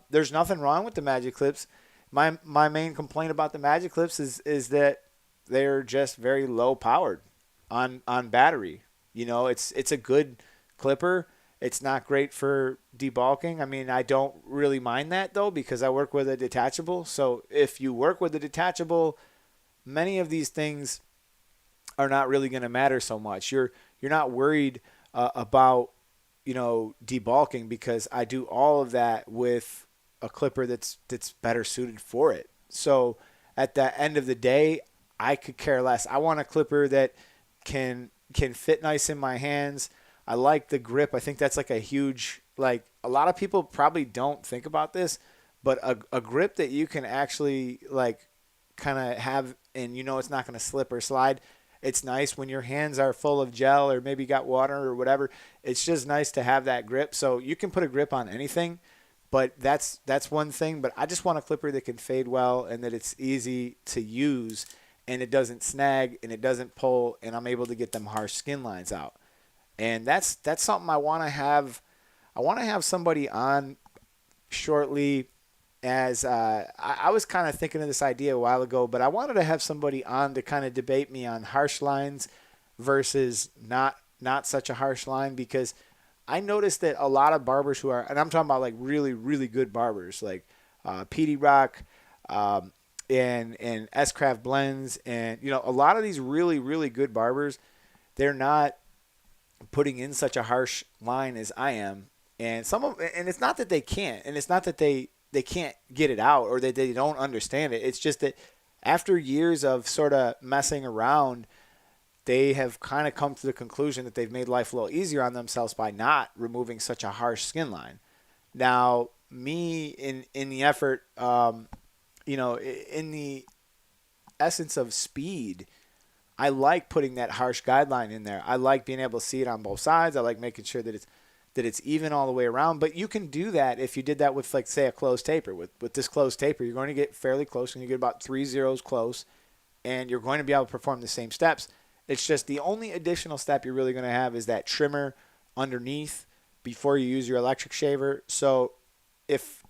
There's nothing wrong with the Magic Clips. My main complaint about the Magic Clips is that they're just very low powered on battery. You know, it's a good clipper. It's not great for debulking. I mean, I don't really mind that though because I work with a detachable. So if you work with a detachable, many of these things are not really going to matter so much. You're not worried about debulking because I do all of that with a clipper that's better suited for it. So at the end of the day, I could care less. I want a clipper that can fit nice in my hands. I like the grip. I think that's like a huge like a lot of people probably don't think about this, but a grip that you can actually like kind of have and it's not going to slip or slide. It's nice when your hands are full of gel or maybe got water or whatever. It's just nice to have that grip. So you can put a grip on anything, but that's one thing. But I just want a clipper that can fade well and that it's easy to use and it doesn't snag and it doesn't pull and I'm able to get them harsh skin lines out. And that's something I want to have. I want to have somebody on shortly as I was kind of thinking of this idea a while ago, but I wanted to have somebody on to kind of debate me on harsh lines versus not such a harsh line because I noticed that a lot of barbers who are, and I'm talking about like really really good barbers like PD Rock and S Craft Blends and a lot of these really really good barbers, they're not putting in such a harsh line as I am. And it's not that they can't, and it's not that they can't get it out or that they don't understand it. It's just that after years of sort of messing around, they have kind of come to the conclusion that they've made life a little easier on themselves by not removing such a harsh skin line. Now, me in the effort, in the essence of speed, I like putting that harsh guideline in there. I like being able to see it on both sides. I like making sure that it's even all the way around. But you can do that if you did that with, like, say, a closed taper. With this closed taper, you're going to get fairly close, and you get about 3 zeros close, and you're going to be able to perform the same steps. It's just the only additional step you're really going to have is that trimmer underneath before you use your electric shaver. So if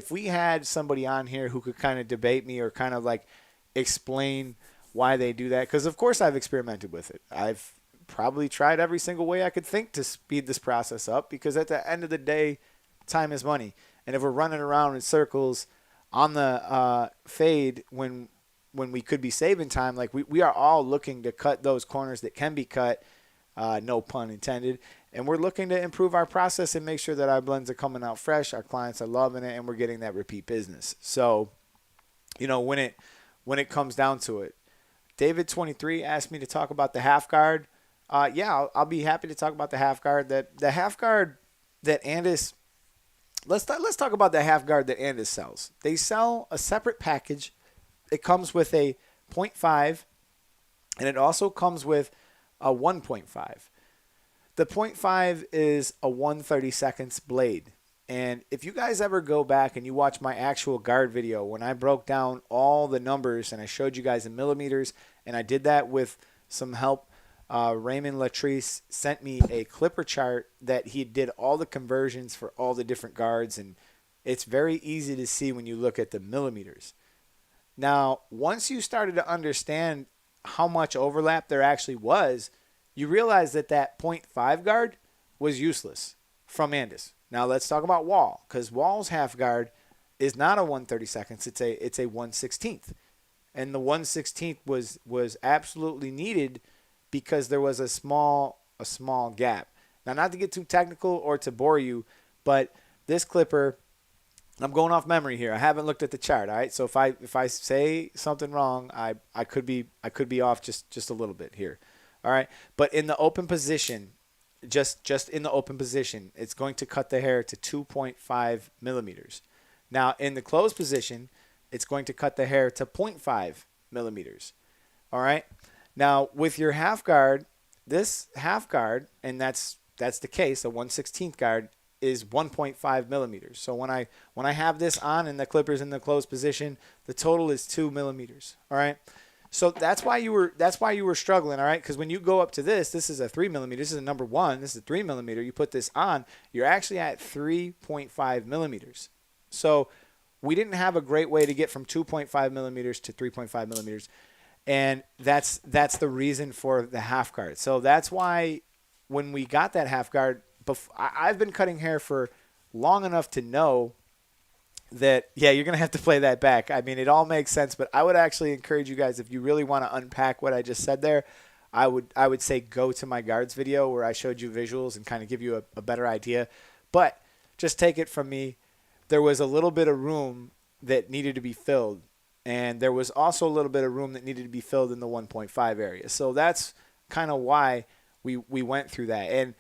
we had somebody on here who could kind of debate me or kind of like explain why they do that, because of course I've experimented with it. I've probably tried every single way I could think to speed this process up because at the end of the day, time is money. And if we're running around in circles on the fade when we could be saving time, like we are all looking to cut those corners that can be cut, no pun intended. And we're looking to improve our process and make sure that our blends are coming out fresh, our clients are loving it, and we're getting that repeat business. So, when it comes down to it, David23 asked me to talk about the half guard. Yeah, I'll be happy to talk about the half guard. The half guard that Andis, let's talk about the half guard that Andis sells. They sell a separate package. It comes with a 0.5, and it also comes with a 1.5. The 0.5 is a 1/32 blade. And if you guys ever go back and you watch my actual guard video, when I broke down all the numbers and I showed you guys in millimeters, and I did that with some help, Raymond Latrice sent me a clipper chart that he did all the conversions for all the different guards, and it's very easy to see when you look at the millimeters. Now, once you started to understand how much overlap there actually was, you realize that 0.5 guard was useless from Andis. Now let's talk about Wall, because Wall's half guard is not a 1/32. It's a 1/16, and the 1/16 was absolutely needed because there was a small gap. Now, not to get too technical or to bore you, but this clipper, I'm going off memory here. I haven't looked at the chart. All right, so if I say something wrong, I could be off just a little bit here. All right, but in the open position. Just in the open position, it's going to cut the hair to 2.5 millimeters. Now, in the closed position, it's going to cut the hair to 0.5 millimeters. All right. Now, with your half guard, this half guard, and that's the case, a 1/16 guard is 1.5 millimeters. So when I have this on and the clipper's in the closed position, the total is 2 millimeters. All right. So that's why you were struggling, all right? Because when you go up to this is a 3 millimeter. This is a number one. This is a 3 millimeter. You put this on, you're actually at 3.5 millimeters. So we didn't have a great way to get from 2.5 millimeters to 3.5 millimeters, and that's the reason for the half guard. So that's why when we got that half guard, I've been cutting hair for long enough to know that, yeah, you're going to have to play that back. I mean, it all makes sense, but I would actually encourage you guys, if you really want to unpack what I just said there, I would say go to my guards video where I showed you visuals and kind of give you a better idea. But just take it from me, there was a little bit of room that needed to be filled, and there was also a little bit of room that needed to be filled in the 1.5 area. So that's kind of why we went through that. And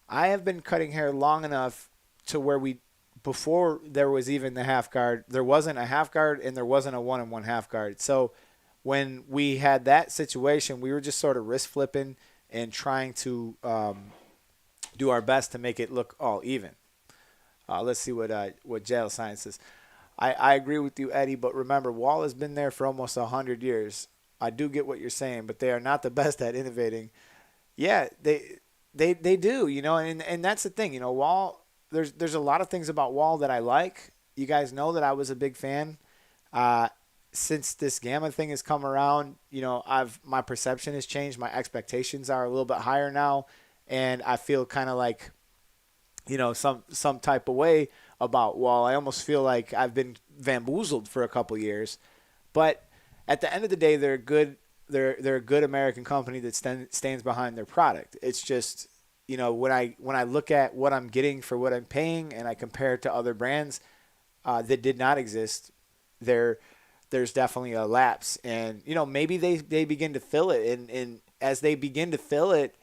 I have been cutting hair long enough to where before there was even the half guard, there wasn't a half guard and there wasn't a 1-on-1 half guard. So when we had that situation, we were just sort of wrist flipping and trying to do our best to make it look all even. Let's see what Jail Science says. I agree with you, Eddie, but remember, Wall has been there for almost 100 years. I do get what you're saying, but they are not the best at innovating. Yeah, they do, and that's the thing, Wall. There's a lot of things about Wall that I like. You guys know that I was a big fan. Since this gamma thing has come around, my perception has changed. My expectations are a little bit higher now, and I feel kind of like, some type of way about Wall. I almost feel like I've been bamboozled for a couple years, but at the end of the day, they're good. They're a good American company that stands behind their product. It's just, when I look at what I'm getting for what I'm paying and I compare it to other brands that did not exist, there's definitely a lapse. And maybe they begin to fill it, and as they begin to fill it,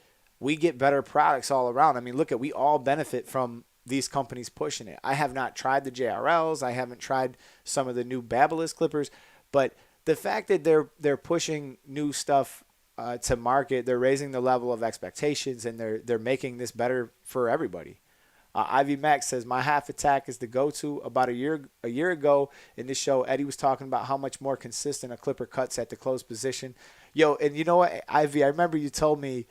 we get better products all around. I mean, we all benefit from these companies pushing it. I have not tried the JRLs. I haven't tried some of the new Babyliss clippers, but the fact that they're pushing new stuff to market, they're raising the level of expectations, and they're making this better for everybody. Ivy Max says, my half attack is the go-to. About a year ago in this show, Eddie was talking about how much more consistent a clipper cuts at the closed position. Yo, and you know what, Ivy, I remember you told me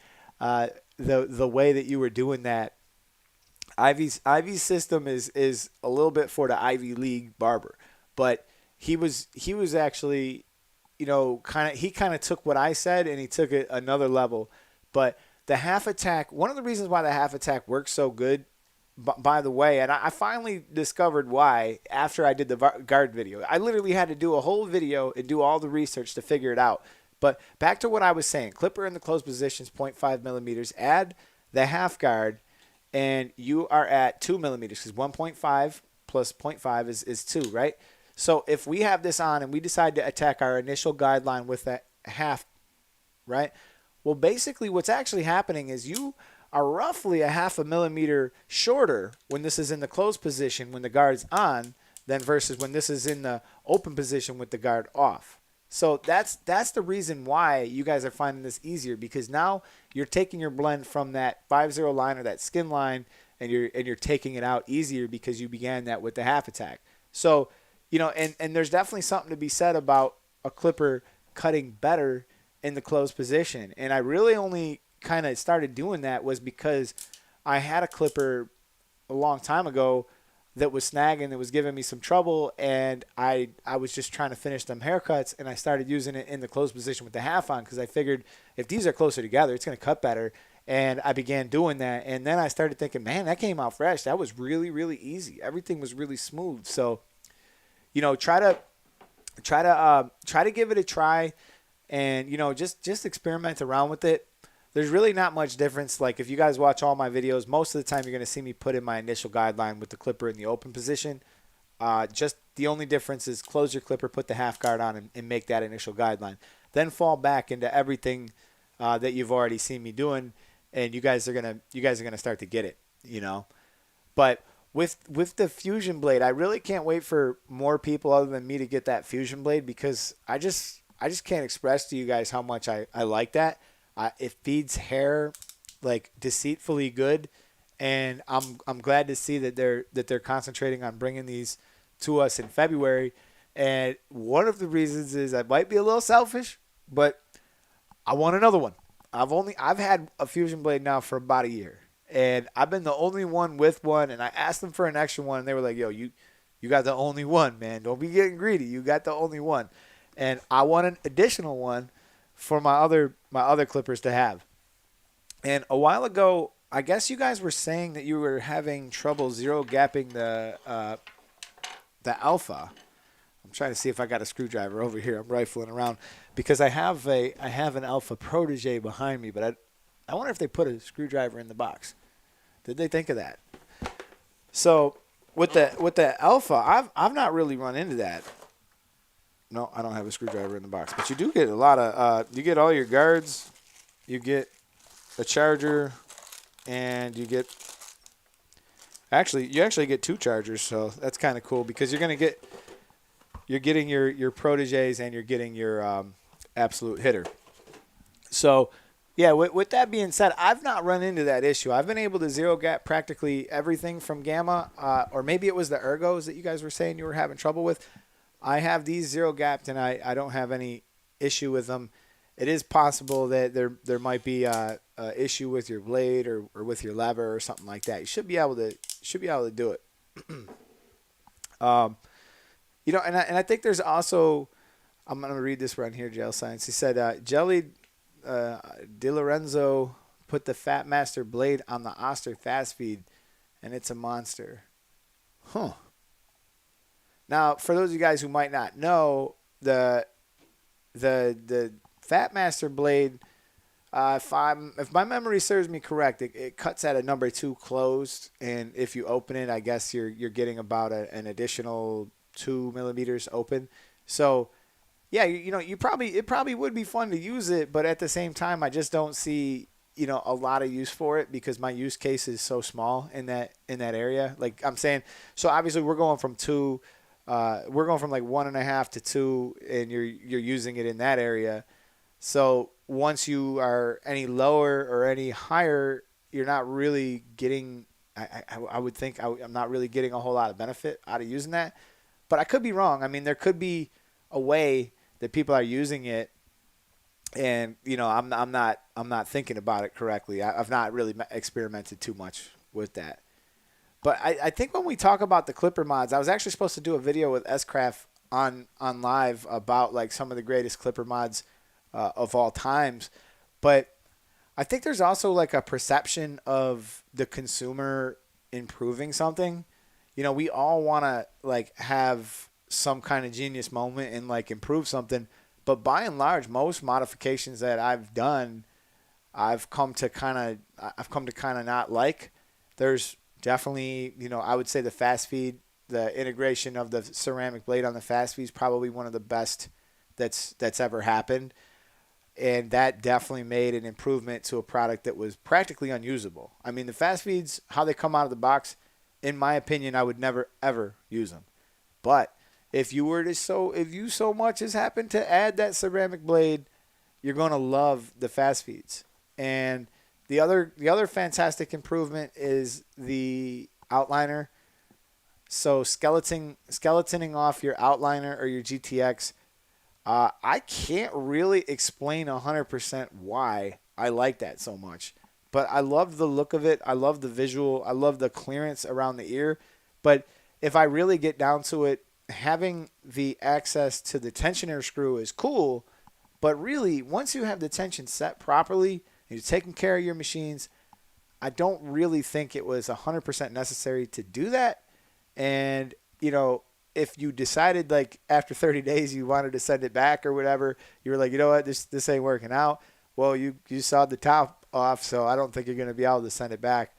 the way that you were doing that. Ivy's system is a little bit for the Ivy League barber, but he was actually, he kind of took what I said and he took it another level. But the half attack, one of the reasons why the half attack works so good, by the way, and I finally discovered why after I did the guard video. I literally had to do a whole video and do all the research to figure it out. But back to what I was saying, clipper in the closed positions, 0.5 millimeters, add the half guard, and you are at 2 millimeters, because 1.5 plus 0.5 is 2, right? So if we have this on and we decide to attack our initial guideline with that half, right? Well, basically what's actually happening is you are roughly a half a millimeter shorter when this is in the closed position when the guard's on than versus when this is in the open position with the guard off. So that's the reason why you guys are finding this easier, because now you're taking your blend from that 5-0 line or that skin line, and you're taking it out easier because you began that with the half attack. So, and there's definitely something to be said about a clipper cutting better in the closed position. And I really only kind of started doing that was because I had a clipper a long time ago that was snagging, that was giving me some trouble, and I was just trying to finish them haircuts, and I started using it in the closed position with the half on because I figured if these are closer together, it's going to cut better. And I began doing that, and then I started thinking, man, that came out fresh. That was really, really easy. Everything was really smooth. So, try to give it a try, and just experiment around with it. There's really not much difference. Like if you guys watch all my videos, most of the time you're going to see me put in my initial guideline with the clipper in the open position. Just the only difference is close your clipper, put the half guard on, and make that initial guideline. Then fall back into everything that you've already seen me doing, and you guys are gonna start to get it. But with the fusion blade, I really can't wait for more people other than me to get that fusion blade, because I just can't express to you guys how much I like that. It feeds hair like deceitfully good, and I'm glad to see that they're concentrating on bringing these to us in February. And one of the reasons is I might be a little selfish, But I want another one. I've had a fusion blade now for about a year, and I've been the only one with one. And I asked them for an extra one, and they were like, "Yo, you got the only one, man. Don't be getting greedy. You got the only one." And I want an additional one for my other clippers to have. And a while ago, I guess you guys were saying that you were having trouble zero gapping the alpha. I'm trying to see if I got a screwdriver over here. I'm rifling around because I have an Alpha Protege behind me, but I wonder if they put a screwdriver in the box. Did they think of that? So with the Alpha, I've not really run into that. No, I don't have a screwdriver in the box, but you do get a lot of you get all your guards, you get a charger, and you actually get two chargers, so that's kind of cool because you're getting your proteges and you're getting your absolute hitter. So, yeah, with that being said, I've not run into that issue. I've been able to zero gap practically everything from Gamma, or maybe it was the Ergos that you guys were saying you were having trouble with. I have these zero gapped, and I don't have any issue with them. It is possible that there might be a issue with your blade or with your lever or something like that. You should be able to do it. And I think there's also, I'm going to read this right here, Gel Science. He said, Jelly Di Lorenzo put the Fat Master blade on the Oster fast feed, and it's a monster. Huh. Now, for those of you guys who might not know, the Fat Master blade, if my memory serves me correct, it cuts at a number 2 closed, and if you open it, I guess you're getting about an additional 2 millimeters open. So, yeah, it probably would be fun to use it, but at the same time, I just don't see a lot of use for it because my use case is so small in that area. Like I'm saying, so obviously we're going from 2. We're going from like 1.5 to 2, and you're using it in that area. So once you are any lower or any higher, you're not really getting. I would think I'm not really getting a whole lot of benefit out of using that, but I could be wrong. I mean, there could be a way that people are using it, and I'm not thinking about it correctly. I've not really experimented too much with that. But I think when we talk about the Clipper mods, I was actually supposed to do a video with S-Craft on live about like some of the greatest Clipper mods of all times. But I think there's also like a perception of the consumer improving something. We all want to like have some kind of genius moment and like improve something. But by and large, most modifications that I've done, I've come to kind of not like. There's definitely, I would say the fast feed, the integration of the ceramic blade on the fast feed is probably one of the best that's ever happened. And that definitely made an improvement to a product that was practically unusable. I mean, the fast feeds, how they come out of the box, in my opinion, I would never, ever use them. But if you so much as happen to add that ceramic blade, you're going to love the fast feeds. And the other fantastic improvement is the outliner. So skeletoning off your outliner or your GTX, I can't really explain 100% why I like that so much. But I love the look of it. I love the visual. I love the clearance around the ear. But if I really get down to it, having the access to the tensioner screw is cool. But really, once you have the tension set properly, you're taking care of your machines, I don't really think it was 100% necessary to do that. And, if you decided like after 30 days you wanted to send it back or whatever, you were like, you know what, this ain't working out. Well, you sawed the top off, so I don't think you're going to be able to send it back.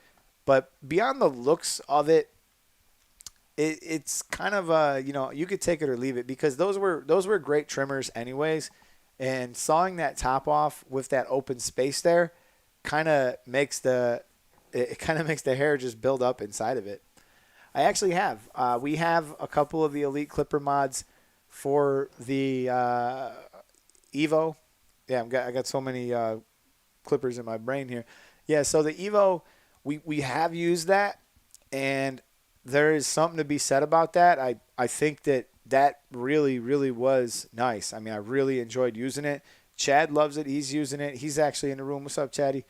But beyond the looks of it, it's kind of you could take it or leave it because those were great trimmers anyways. And sawing that top off with that open space there kind of makes the hair just build up inside of it. I actually have. We have a couple of the Elite Clipper mods for the Evo. Yeah, I got so many clippers in my brain here. Yeah, so the Evo, we have used that, and there is something to be said about that. I think that really, really was nice. I mean, I really enjoyed using it. Chad loves it. He's using it. He's actually in the room. What's up, Chaddy?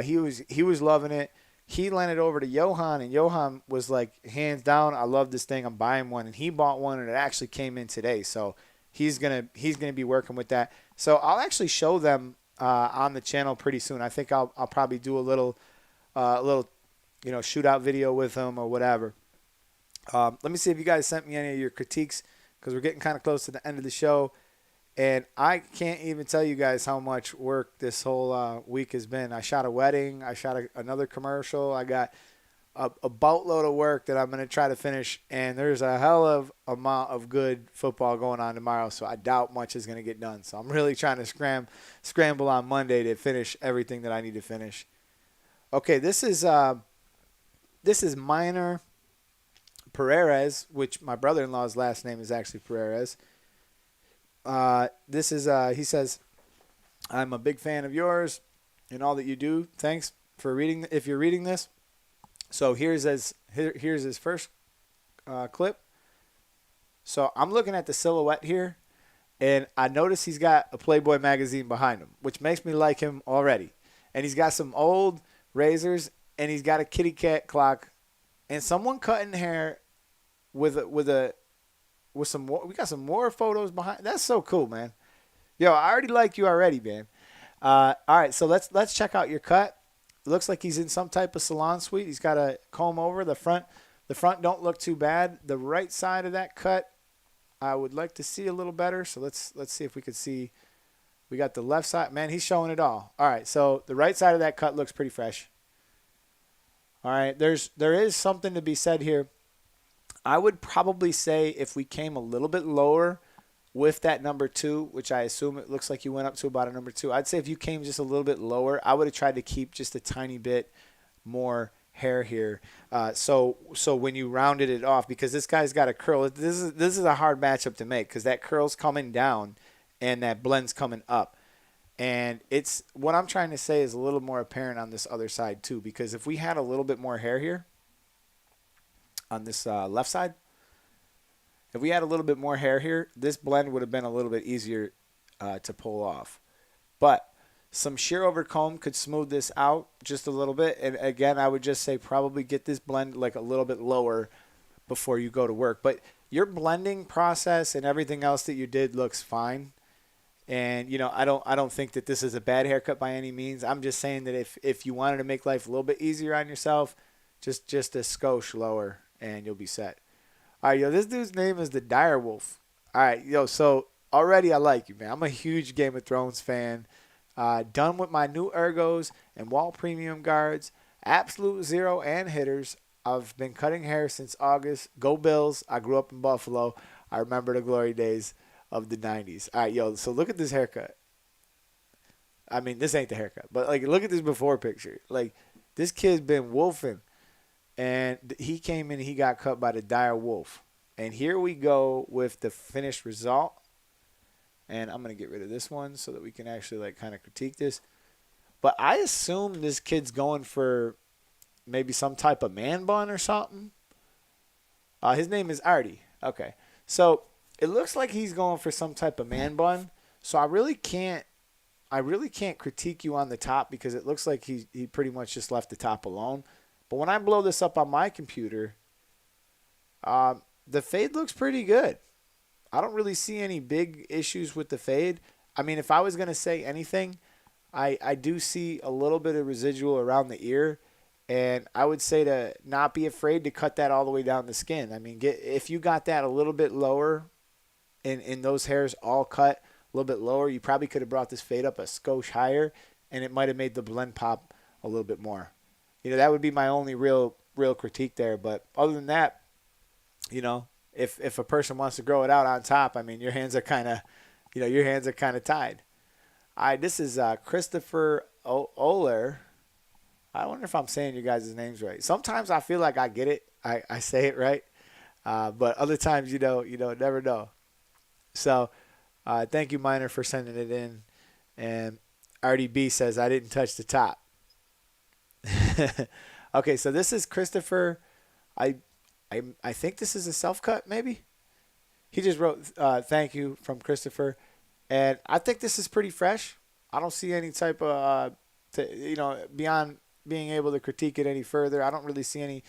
He was loving it. He lent it over to Johan, and Johan was like, hands down, I love this thing. I'm buying one, and he bought one, and it actually came in today. So he's gonna be working with that. So I'll actually show them on the channel pretty soon. I think I'll probably do a little shootout video with him or whatever. Let me see if you guys sent me any of your critiques because we're getting kind of close to the end of the show. And I can't even tell you guys how much work this whole week has been. I shot a wedding. I shot another commercial. I got a boatload of work that I'm going to try to finish. And there's a hell of amount of good football going on tomorrow, so I doubt much is going to get done. So I'm really trying to scramble on Monday to finish everything that I need to finish. Okay, this is Minor Perez, which my brother-in-law's last name is actually Perez. This is he says, I'm a big fan of yours and all that you do. Thanks for reading. If you're reading this, so here's his first clip. So I'm looking at the silhouette here, and I notice he's got a Playboy magazine behind him, which makes me like him already. And he's got some old razors, and he's got a kitty cat clock, and someone cutting hair with some more. We got some more photos behind. That's so cool, man. Yo, I already like you already, man. All right, so let's check out your cut. It looks like he's in some type of salon suite. He's got a comb over. The front don't look too bad. The right side of that cut, I would like to see a little better. So let's see if we could see. We got the left side. Man, he's showing it all. All right, so the right side of that cut looks pretty fresh. All right, there is something to be said here. I would probably say if we came a little bit lower with that number 2, which I assume it looks like you went up to about a number 2, I'd say if you came just a little bit lower, I would have tried to keep just a tiny bit more hair here. So when you rounded it off, because this guy's got a curl, this is a hard matchup to make because that curl's coming down and that blend's coming up. And it's what I'm trying to say is a little more apparent on this other side too, because if we had a little bit more hair here on this left side, if we had a little bit more hair here, this blend would have been a little bit easier to pull off. But some shear over comb could smooth this out just a little bit. And again, I would just say probably get this blend like a little bit lower before you go to work. But your blending process and everything else that you did looks fine. And, I don't think that this is a bad haircut by any means. I'm just saying that if you wanted to make life a little bit easier on yourself, just a skosh lower and you'll be set. All right, yo, this dude's name is the Dire Wolf. All right, yo, so already I like you, man. I'm a huge Game of Thrones fan. Done with my new Ergos and wall premium guards, absolute zero and hitters. I've been cutting hair since August. Go Bills. I grew up in Buffalo. I remember the glory days of the 90s. All right, yo, so look at this haircut. I mean, this ain't the haircut, but, like, look at this before picture. Like, this kid's been wolfing. And he came in and he got cut by the Dire Wolf. And here we go with the finished result. And I'm going to get rid of this one so that we can actually like kind of critique this. But I assume this kid's going for maybe some type of man bun or something. His name is Artie. Okay. So it looks like he's going for some type of man bun. So I really can't critique you on the top because it looks like he pretty much just left the top alone. But when I blow this up on my computer, the fade looks pretty good. I don't really see any big issues with the fade. I mean, if I was going to say anything, I do see a little bit of residual around the ear. And I would say to not be afraid to cut that all the way down the skin. I mean, if you got that a little bit lower and those hairs all cut a little bit lower, you probably could have brought this fade up a skosh higher, and it might have made the blend pop a little bit more. That would be my only real critique there. But other than that, if a person wants to grow it out on top, I mean, your hands are kind of, tied. All right, this is Christopher Oler. I wonder if I'm saying you guys' names right. Sometimes I feel like I get it. I say it right. But other times, never know. So thank you, Minor, for sending it in. And RDB says, I didn't touch the top. Okay, so this is Christopher. I think this is a self-cut, maybe? He just wrote thank you from Christopher. And I think this is pretty fresh. I don't see any type of, beyond being able to critique it any further. I don't really see any,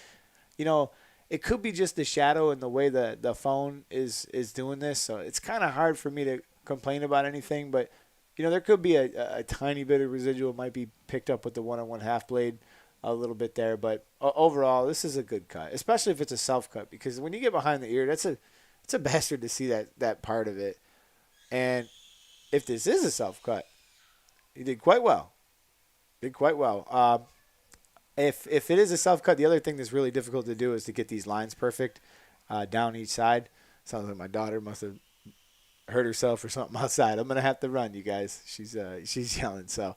you know, it could be just the shadow and the way the phone is doing this. So it's kind of hard for me to complain about anything. But, there could be a tiny bit of residual might be picked up with the 1-on-1 half blade a little bit there. But overall, this is a good cut, especially if it's a self cut, because when you get behind the ear, it's a bastard to see that part of it. And if this is a self cut, he did quite well. Did quite well. If it is a self cut, the other thing that's really difficult to do is to get these lines perfect down each side. Sounds like my daughter must have hurt herself or something outside. I'm gonna have to run, you guys. She's yelling. So,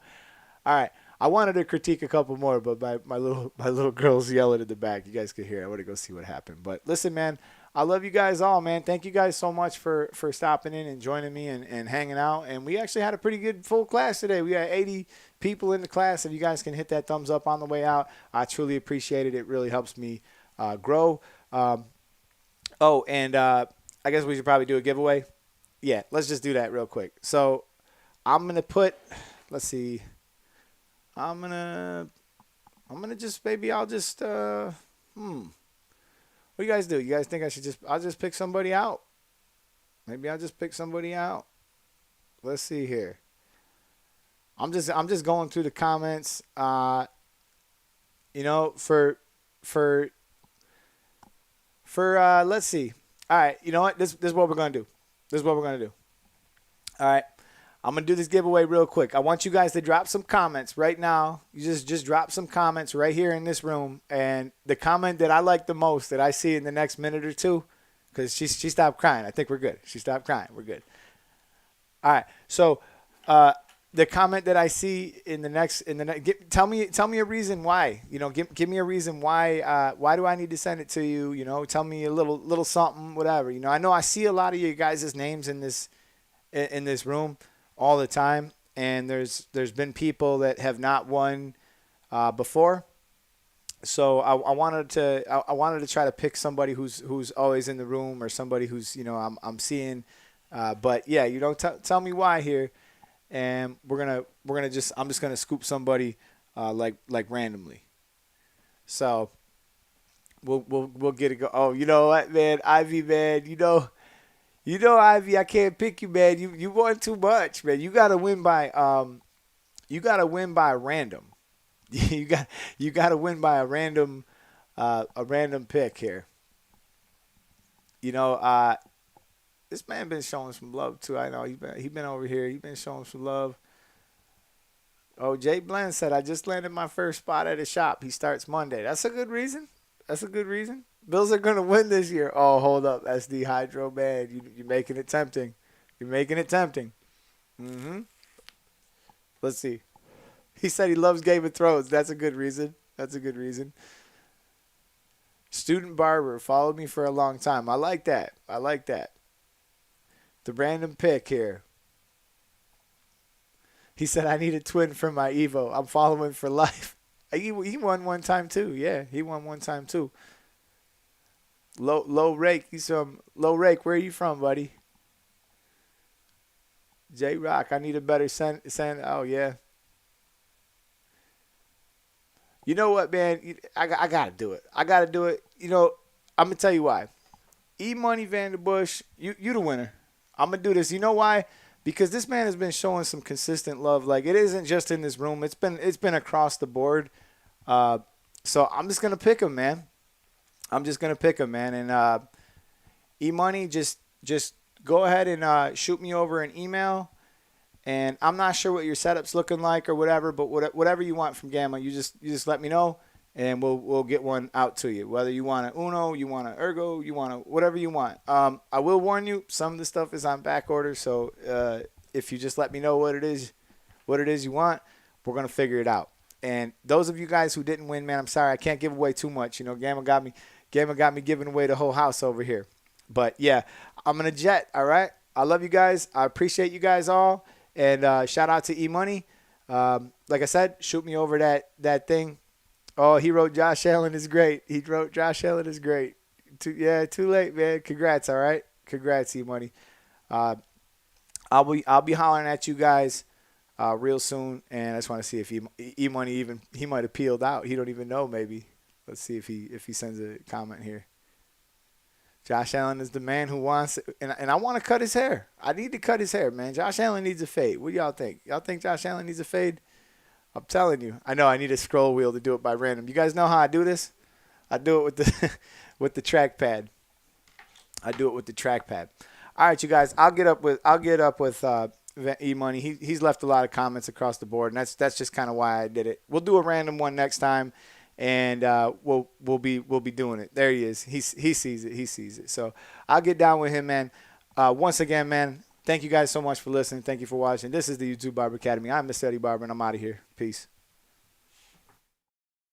all right. I wanted to critique a couple more, but my little girl's yelling in the back. You guys could hear it. I want to go see what happened. But listen, man, I love you guys all, man. Thank you guys so much for stopping in and joining me and hanging out. And we actually had a pretty good full class today. We had 80 people in the class. If you guys can hit that thumbs up on the way out, I truly appreciate it. It really helps me grow. I guess we should probably do a giveaway. Yeah, let's just do that real quick. So I'm going to put, let's see. I'm gonna just I'll just what do you guys do? You guys think I'll just pick somebody out? Maybe I'll just pick somebody out. Let's see here. I'm just going through the comments. For let's see. All right, you know what? This is what we're gonna do. All right. I'm going to do this giveaway real quick. I want you guys to drop some comments right now. You just drop some comments right here in this room. And the comment that I like the most that I see in the next minute or two, because she stopped crying. I think we're good. She stopped crying. We're good. All right. So the comment that I see tell me a reason why. Give me a reason why. Why do I need to send it to you? Tell me a little something, whatever. I know I see a lot of you guys' names in this room all the time, and there's been people that have not won before, so I wanted to try to pick somebody who's always in the room, or somebody who's I'm seeing, but yeah, tell me why here, and I'm just gonna scoop somebody like randomly, so we'll get it go. Oh, you know what, man, Ivy, man, Ivy, I can't pick you, man. You won too much, man. You gotta win by random. you gotta win by a random pick here. This man been showing some love too. I know he been over here. He been showing some love. Oh, Jay Bland said, I just landed my first spot at a shop. He starts Monday. That's a good reason. Bills are going to win this year. Oh, hold up. SD Hydro, man. You're making it tempting. Mm-hmm. Let's see. He said he loves Game of Thrones. That's a good reason. Student barber. Followed me for a long time. I like that. The random pick here. He said, I need a twin for my Evo. I'm following for life. He won one time, too. Yeah, he won one time, too. Low Rake. He's from Low Rake. Where are you from, buddy? J Rock. I need a better send. Oh yeah. You know what, man? I gotta do it. I'm gonna tell you why. E Money Vanderbush, you the winner. I'm gonna do this. You know why? Because this man has been showing some consistent love. Like, it isn't just in this room. It's been across the board. So I'm just gonna pick him, man. And E Money, just go ahead and shoot me over an email. And I'm not sure what your setup's looking like or whatever, but whatever you want from Gamma, you just let me know, and we'll get one out to you. Whether you want an Uno, you want an Ergo, you want whatever you want. I will warn you, some of the stuff is on back order, so if you just let me know what it is you want, we're gonna figure it out. And those of you guys who didn't win, man, I'm sorry, I can't give away too much. Gamma got me giving away the whole house over here. But yeah, I'm gonna jet. All right, I love you guys. I appreciate you guys all. And shout out to E Money. Like I said, shoot me over that thing. Oh, he wrote Josh Allen is great. Too late, man. Congrats, all right? Congrats, E Money. I'll be hollering at you guys real soon, and I just want to see if E Money even he might have peeled out. He don't even know maybe. Let's see if he sends a comment here. Josh Allen is the man who wants, and I want to cut his hair. I need to cut his hair, man. Josh Allen needs a fade. What do y'all think? Y'all think Josh Allen needs a fade? I'm telling you. I know I need a scroll wheel to do it by random. You guys know how I do this? I do it with the with the trackpad. I do it with the trackpad. All right, you guys. I'll get up with E Money. He's left a lot of comments across the board, and that's just kind of why I did it. We'll do a random one next time, and we'll be doing it. There he is. He sees it. He sees it. So I'll get down with him, man. Once again, man. Thank you guys so much for listening. Thank you for watching. This is the YouTube Barber Academy. I'm Mr. Eddie Barber, and I'm out of here. Peace.